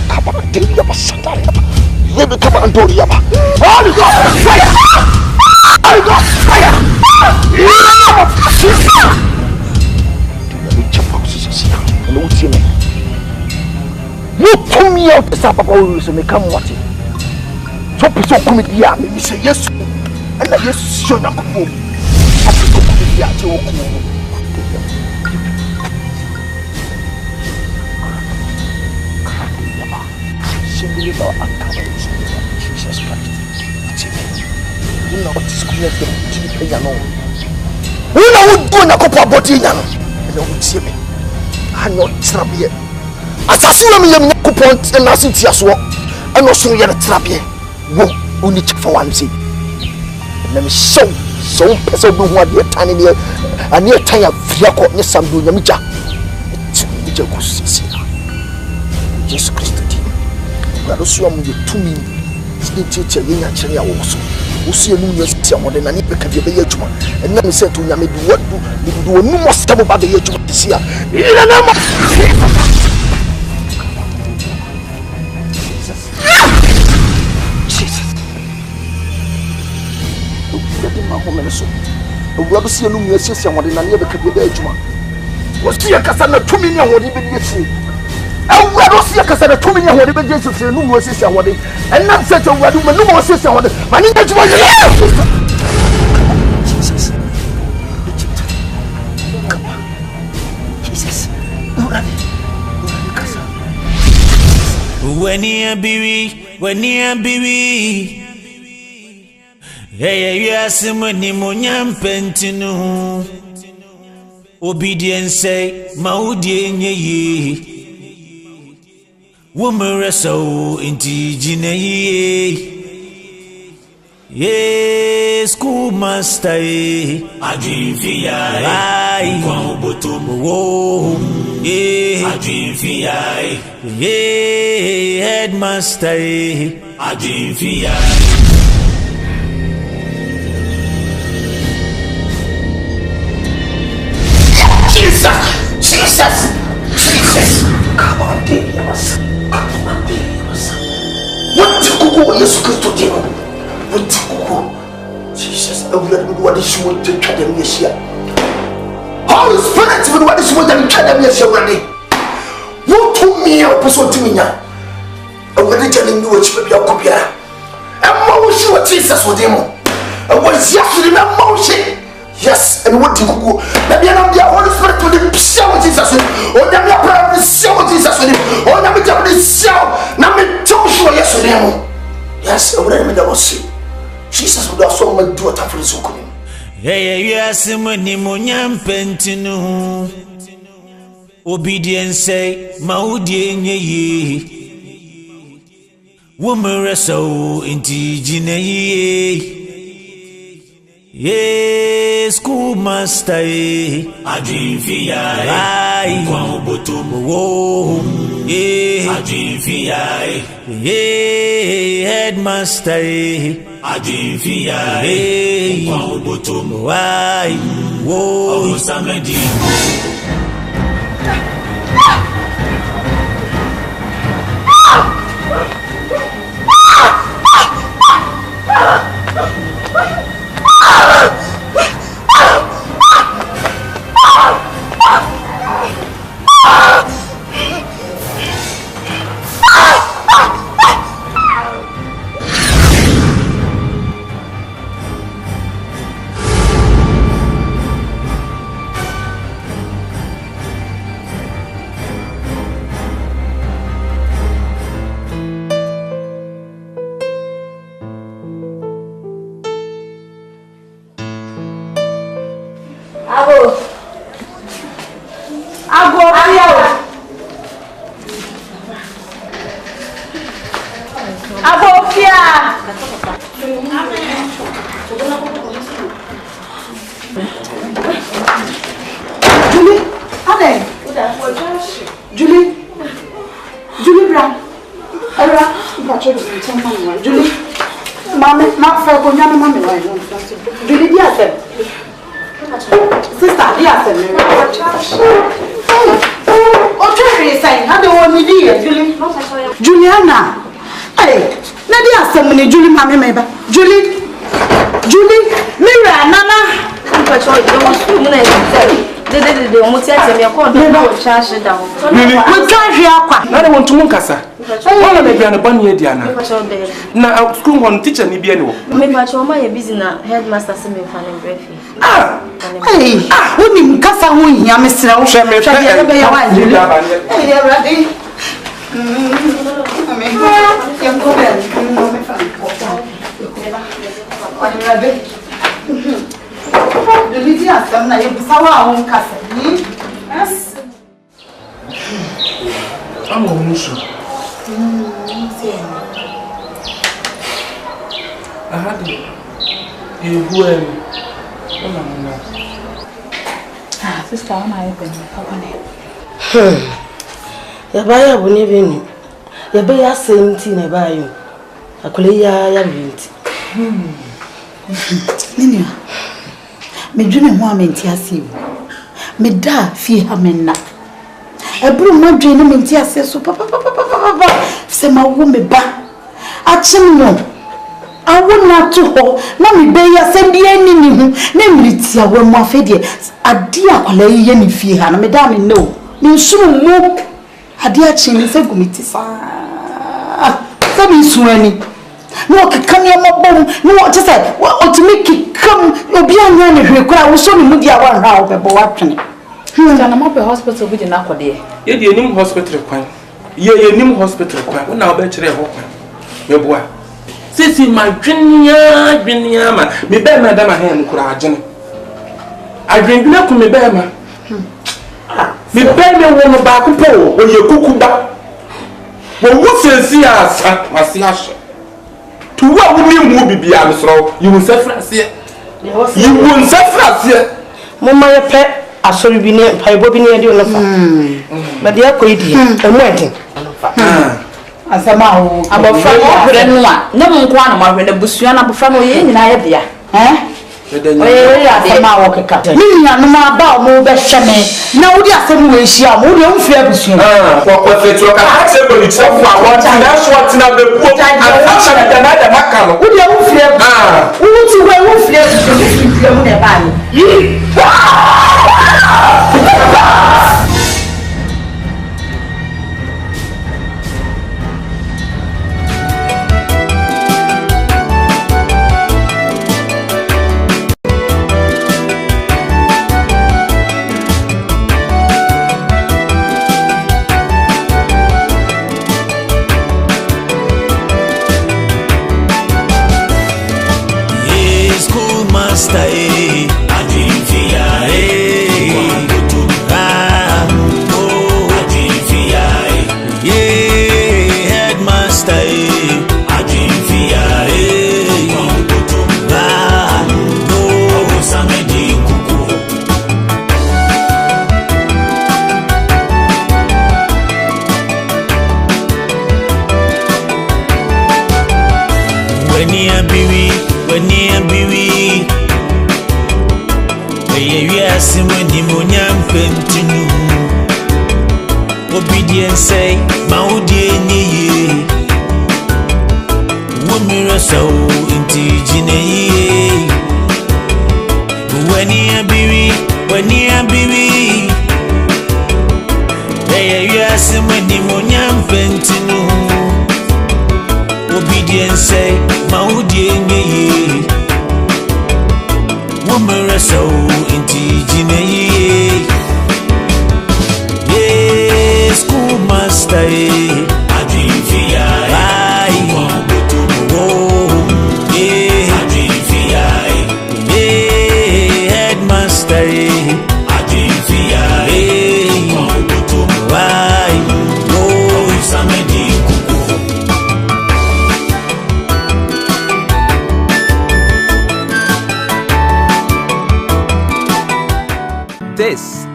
kaba dia basandare ye be kaba andori yaba holy god fire holy god fire no utie me mutumi ya pesa papa wo so me kam wate so pesa komedi ya me say yes ana yes so na ko afi ko komedi ya je wo ko believe our accountants Jesus Christ. You know what is going to be no. We know what do na kopo body nya no. And you see me. I know trabie. Asase we me yam kopo na sinti aso. And no so ye trabie. Wo uni chefa wan say. Na me show so person bi ho ade tane ne ani tan ya fia ko ne samdo nyamija. Nyamija ko sisi. Jesus Christ. Brado so am you to me teacher yin akere ya wo so wo so enu nya sia mo de na ne beka be ye adwuma and na me say to nyame du wadu du onu mo stable ba be ye adwuma sia ina na mo Jesus do ma ho me so brado so enu nya sia mo de na ne beka be adwuma wo sia kasa na to me nya ho de be ye sia I don't see a cassette to me when the Jesus said, no more sister, what it and not such a word, no more sister, what it. My name is Jesus. Jesus. When you be, hey, yes, money, monyam pentinu. Obedience say, Maudi, ye. Woman so inti jine ye school master Adinfia kwa botom wo ye Adinfia ye headmaster Adinfia Jesus come on dear us. What to yes, Christo Demo? What to Jesus? I will what is you to Academy here. Holy Spirit will what is you to Academy already. What to me or person to me now? I will telling you what you be a copia. And more sure Jesus with him. I was yesterday a motion. Yes, and what to go? Maybe I'm the Holy Spirit to the show Jesus. Or the prayer show Jesus with him. Or the show. Now me tell you yes with him. Yes, I would remember was Jesus would also make do a tough result. Hey, yes, money, monyam pentinu. Obedience say, Maudi, ye. Woman, so inti jine ye school master Adinfia kwa botom wo ye Adinfia ye headmaster Adinfia kwa botom why wo samedi Julie, Mamma, not for young mammy. Julie, dear, sister, dear, oh, Terry is saying, I don't want me, dear Julie. Juliana, hey, Nadia, somebody, Julie, Mammy, maybe. Julie, Mira, Nana. I want to Munkasa. All of the Bonnie Diana. Now, school one teacher, maybe anyone. Maybe I told my busy now, headmaster swimming fan and breakfast. Ah, hey, who didn't Cassa win here, Mr. Ocean? Hey, they're ready. The Lydia, some night, Sawa, own castle. Yes, I'm on Musu. I had you who sister, I'm not even. Yabaya will never know. Yabaya 17 about you. I could lay a Nina, me dream moment yasi. Me da fi hamena. Ebru ma dream moment yasi so papa. Se ma wo me ba. Achim no. Awo na to ho na me be ya se bia ni ni hu na mriti awo mu afedie. Ade akola ye ni fi ha na me da me no. Me suru mu. Ade achim se gumiti sa. Se bi suani. No come here, my bone. No, just say, what to make it come. You'll be on your record. I will show you Mudia 1 hour before watching it. I'm up a hospital with an aqua day. You're the new hospital requirement. You're your new hospital requirement. Now, bet you your boy. Sissy, my junior man. Me bear madam a hand, courage. I drink milk with me bear man. Me bear me one back and pull when you cook back. Well, what's your see us, my see to what would you be beyond so you will suffer here. You won't suffer here. Mamma, pet, I saw you be near Pibobi near you. But they are quitting and waiting. As a man, I'm a friend of no one quantum when the Busiana Buffalo in I have there. Eh?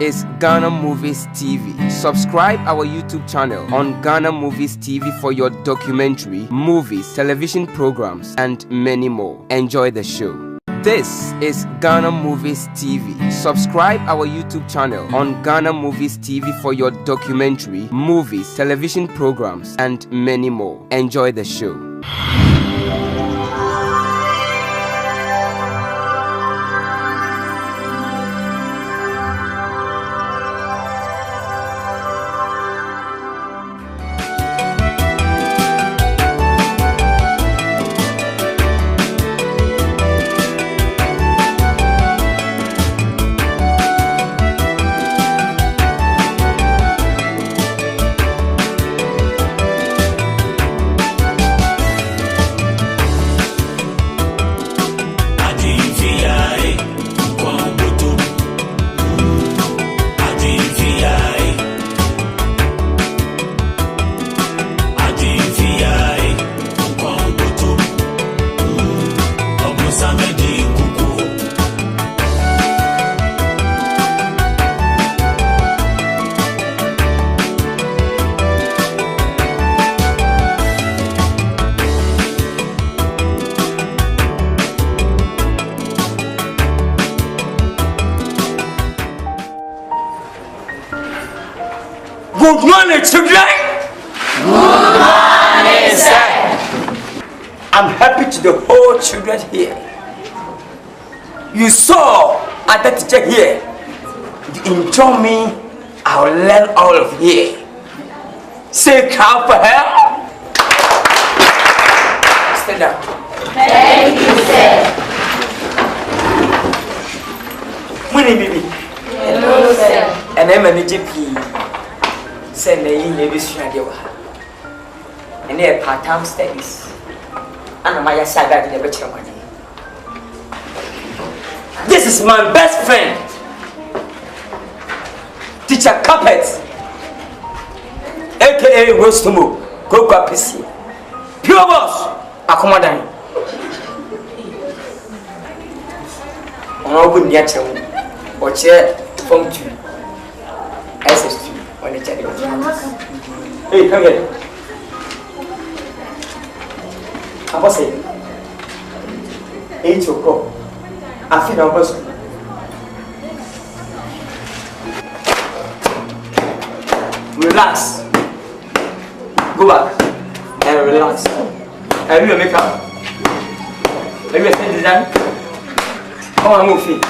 is Ghana Movies TV. Subscribe our YouTube channel on Ghana Movies TV for your documentary, movies, television programs, and many more. Enjoy the show. This is Ghana Movies TV. Subscribe our YouTube channel on Ghana Movies TV for your documentary, movies, television programs, and many more. Enjoy the show. Good morning, children. Good morning, sir. I'm happy to the whole children here. You saw other teacher here. You enjoy me, I'll learn all of you. Say clap for her. Stand up. Thank you, sir. Money, baby. Hello, sir. And I'm a GP. Send me in every stranger. And they're part-time studies. And my saga in the better money. This is my best friend, Teacher Carpet, aka Rostomo, Gogo PC. Pure boss, Akomadan. On open the channel, or chair from 2, SS2. Hey, come here. Apa say? Hey, Choco. I feel our person. Relax. Go back and relax. Have you a makeup? Have you a skin design? Come on, move feet.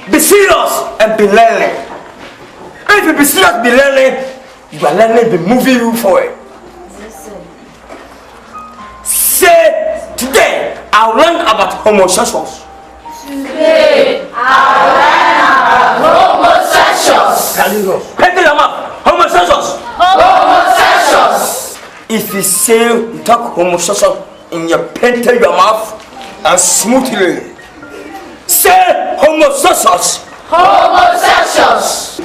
Be serious and be learning. And if you be serious, be learning, you are learning, be moving you forward. Say, today I'll learn about homosexuals. Today I'll learn about homosexuals. Paint them up. Homosexuals. Homosexuals. If you say you talk homosexual in your paint your mouth and smoothly. Say homosexuals. Homosexuals.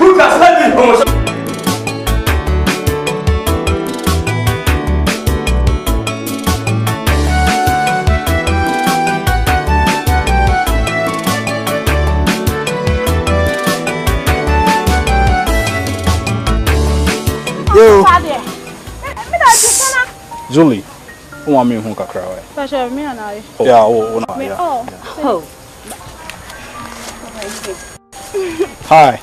Who can stand in homosexuals? Yo. Julie. Who want me who can cry? Me and I. Yeah, yeah. Oh. Hi.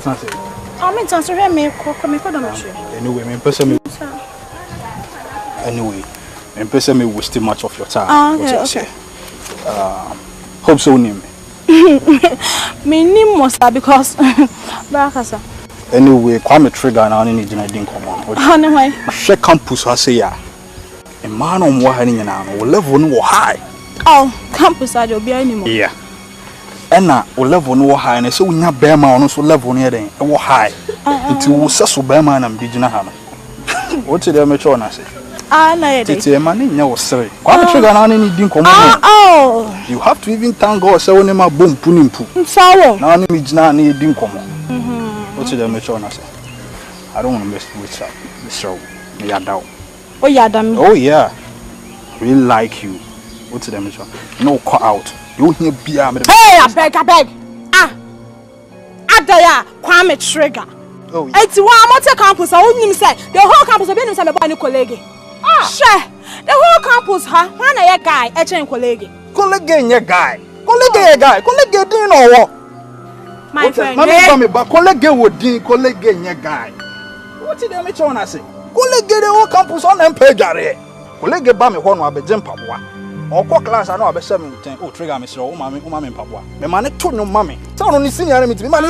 That's it. I mean, to hear me, anyway, me person me waste much of your time. Okay. Hope so name. Me name must because Brakasa. Anyway, Kwame Trigger and I need to know common. Anyway, she campus I say ya. A man on what hanging on will level no high. Oh, campus I will be anymore. Yeah. And now will level no high and so we have bear man also level near them and high. Until Sasso Bearman and Bijana Hammer. What's the amateur? I say? It's a man in your say. Kwame Trigger and I need common. Oh, you have to even thank God so when my boom punim poo. Sorrow. Now I need common. What's the amateur? I say? I don't want to mess with Mr. Yadao. Oh, Yadam. Oh, yeah. I really like you. What's the damage? No, call out. You hear beer. Hey, I beg. Ah, Adaya, Kwame Trigger. Oh, yeah. It's one campus. I wouldn't say the whole campus of being some colleague. Ah, sure. The whole campus, huh? One a guy, a chain colleague. Colleague, your guy. Colleague, didn't know what. My friend, but colleague would do colleague, your guy. What did they make on us? Colleague, the whole campus on them page. Colleague, Bammy, one will be Jim Papua. Or co class, I know about 17. Oh, trigger, Mr. Umami, Papua. My man, it told no mammy. Tell only senior to be my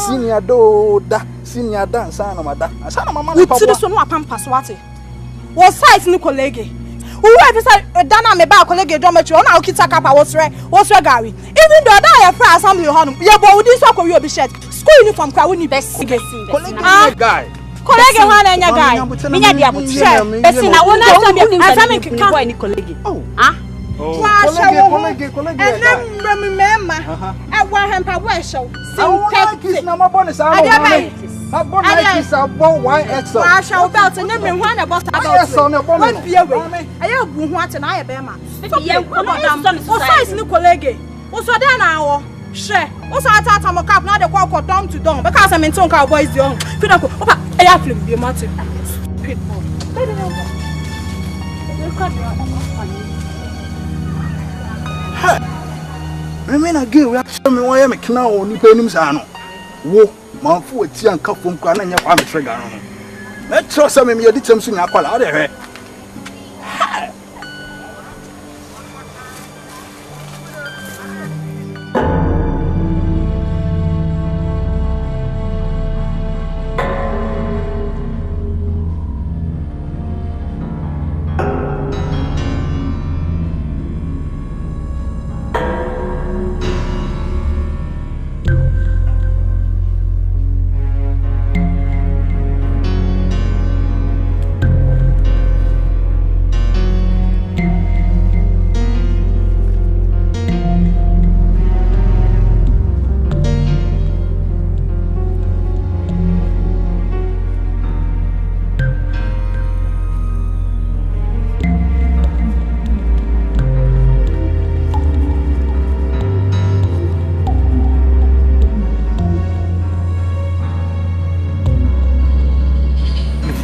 senior do that, senior dance, son of my dad. I said, my man, we see this one, Pampas, what it was size new colleague. Whoever said, Dana, me back, colleague, dormitory, on our kids, I was Gary. Even though I have for assembly home, your boy, this work will be shed. School uniform, Kawuni best guy. Colleague, one and your guy. Minya, the abu share. Bessin, I want to make a colleague. Oh, ah. Colleague. And then remember, I want him to wear show. I kiss no more bonus. I want YXL. I shall belt and then one about what be away. I have what and I have Emma. What size new colleague? What's for then hour? Share. What's our tata cap now the walk or dom to dom because I'm in Tonka cowboys young. I have to be a matter. Remember again, we have to me why I'm a canal on Nipenimsano. Wo, my foot, tea and cup from Kwana, and I'm a trigger. Let's trust some of your details in our call out of her.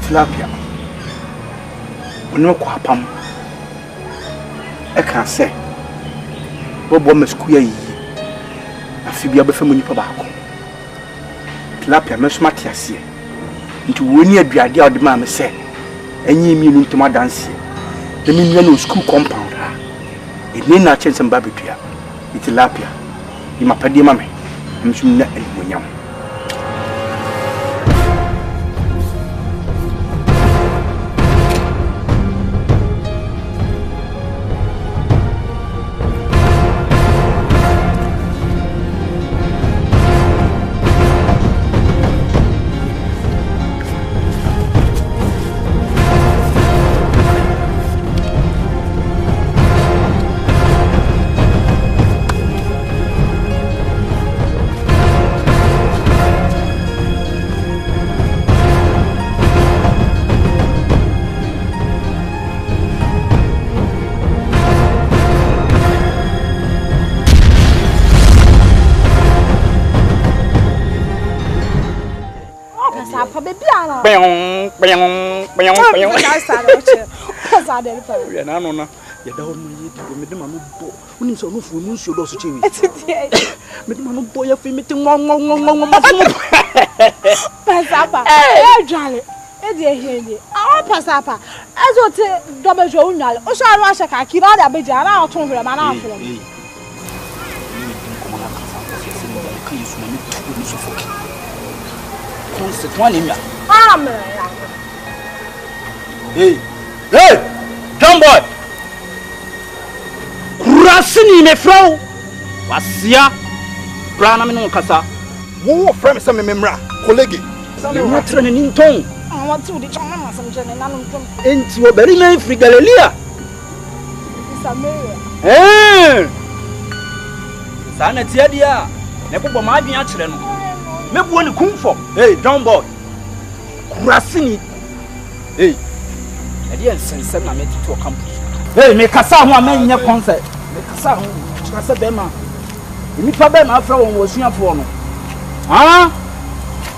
Tilapia. No quapam. I can't say. Bobo Mesquia. A fibia befamuni tobacco. Tilapia Mesmatias. Into winning a idea of the mamma said, and ye meaning to my dance. The Minion school compound. It need not change some baby. It's Tilapia. You my paddy mammy. I'm soon let anyone. Hey, John boy. Kurasini me frau. Wasia. Plana me no kasa. Wo frame some memra, colleague. You not training in tongue. I want to the chama some jene nanu from. Enti wo beri me free Galilea. Samaria. Sana tia dia. Ne ko bo ma adwen a kire no. Me buo ne kumfo. Hey, John boy. Kurasini. Hey. Edia nsensem na metutu campus. Hey, me kasa ho amanya concert. Me kasa ho. Kasa bema. Nipa bema afra won wosuafo no. Ah?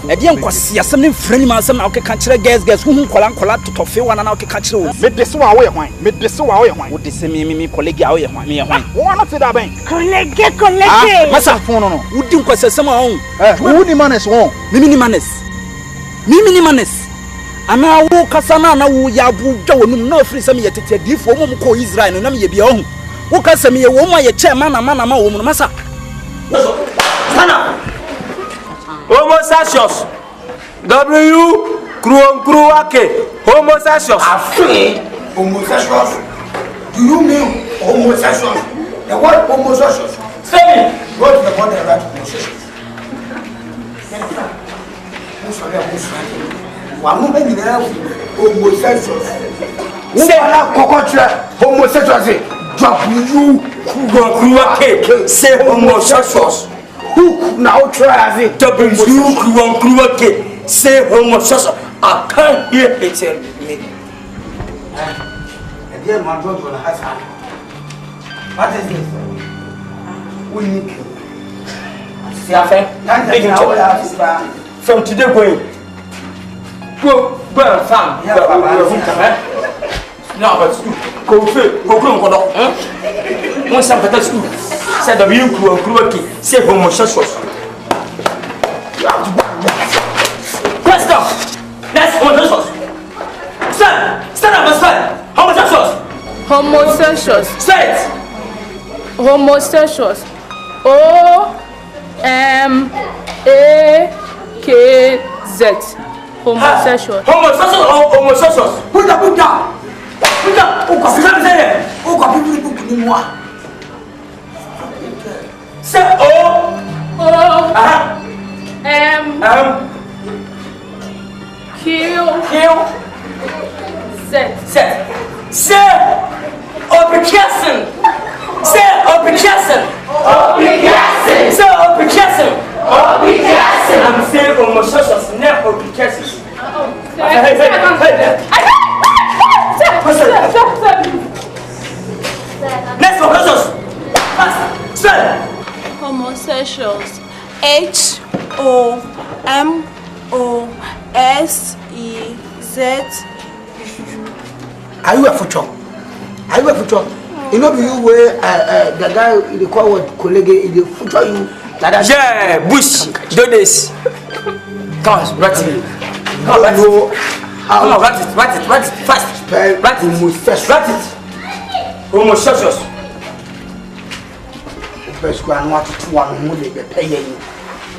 Edia nkwasi asem ne mfrani ma asem na okeka kire girls hu nkola totofe wana na okeka kire wo. Me dese wa wo ye hwan. Me dese wa wo ye hwan. Wo dese me colleague a wo ye hwan. Me ye hwan. Wo na te da ben. Colleague. Ah, masa phone no. Wo di nkwasi asem a wo. Wo ni manners wo. Mimi ni manners. Ana wo kasa na wo ya bu dwa wonum na ofiri sɛ me yɛ tete adifo mo ko Israel no na me yɛ bia ho wo kasa me yɛ wo ma yɛ chair mana wo mo masa sana homosexuals W Kruwake homosexuals afraid homosexuals do you mean homosexuals the word homosexuals say go to the body of that homosexuals Wamu be nyina homosexuals. Say ala kokotra homosexuals drop you Kruwake say homosexuals. Who now try as W Kruwake say homosexuals. I can't hear it tell me. And then my daughter will have what is this? We need you. See I from today going. Go burn farm. No, but school. Go. One some better school. Said the real Kruwake say homosexuals. Let's go. Let's homosexuals. Stand up and say homosexuals. Say it. Homosexuals. O-M-A-K-Z. Homosexual. Homosexuals. Put down. Say I'm saying homosexuals never be cases. Next homosexuals. Homosexuals. HOMOSEZ. Are you a future? You know you were the guy they call what colleague in the future you. Yeah, Bush, do this. Come on, write it. Come on, write it fast. Write it. Homosexuals. Best one want to one who they pay you.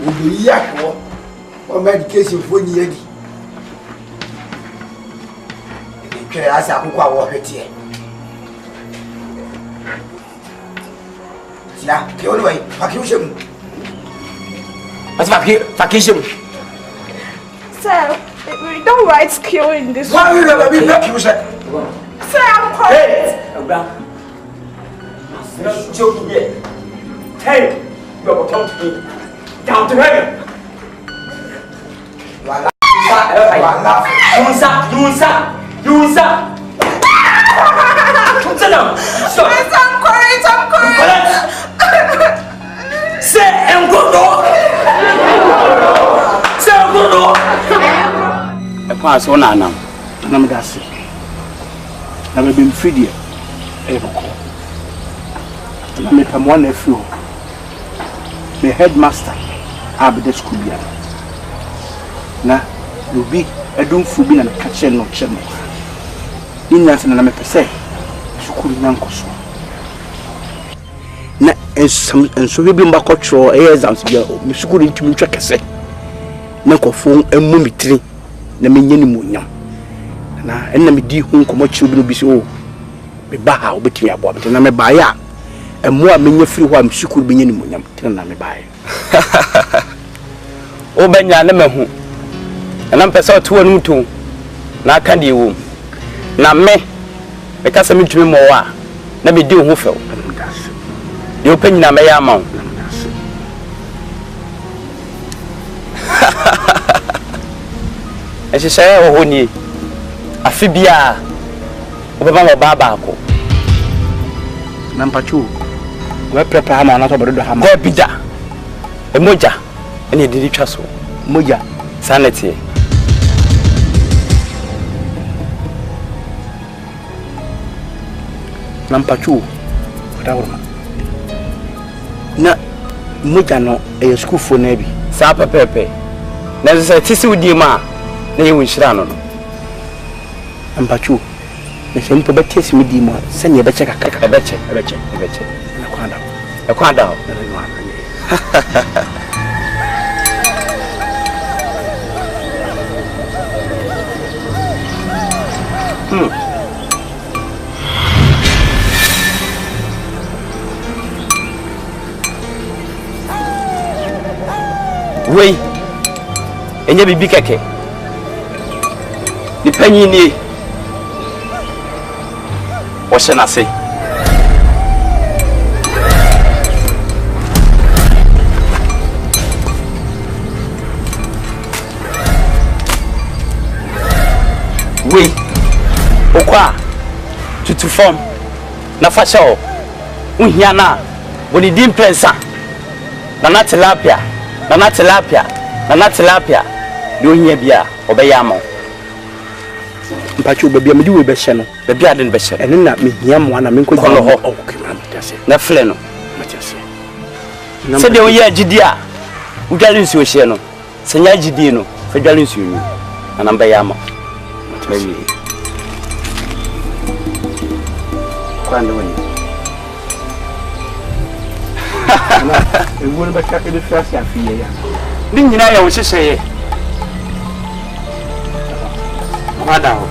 Will be yak or medication for the lady. Okay, I said, who are what here? Yeah, kill away, vacation. What's vacation? Sir, we don't write skill in this. Why will never be vacation? Sir, I'm correct. Not joking yet. Hey, you are come to me. Down to heaven. Use up. Sit down. Stop. I'm correct. Say I'm good. Say I'm good. I pass on now. I'm that's it. I've been free there. I'm a one nephew. The headmaster, I'll be the school year. Now, you'll be a doom for being a catcher no channel. In that, and I'm a say, school youngos. And so we been back at your ears and Miss Good into me check a say. Nanko phone and mummy tree, the minion munya. And let me do whom come what children be so. Be bow between your bob, and I'm a buyer. And more many free one she could be any munyam, tell me by. O Benya Nemahu, and I'm person 2 and 2. Now candy you. Now me, because I'm to more. Let me do who fell. The opinion I may amount. ehyehyɛ ho nie afi bia obeba no baba ko na mpachu we prepare ma na to bodo ha ma da bida emoja ene didi twa so moja sanity na mpachu wadawro na moja no e school fo na bi sa pepepe na se tisi wudi ma na ye wunhira no no mpachu na se mpo betesi wudi ma se ne be cheka kaka ebeche na kwanda na no Wei enye bibi keke ni panyi ni o se na se wei okwa tutu form na fasha o unhia na boni dimpensa na tilapia na tilapia do hia bia obeyamo mpachu bebia medi we be hye no bebia ade no be hye ene na mehia mo na menko gwa ho okay ma matiase na fle no matiase se de oye agidi a udwale nsi o hye no se nya agidi no fa dwale nsi onu na mbeyamo matiase kwande woni ewu no beka ke de frase afiye ya ni nyina ya wo hyehyeye wada ho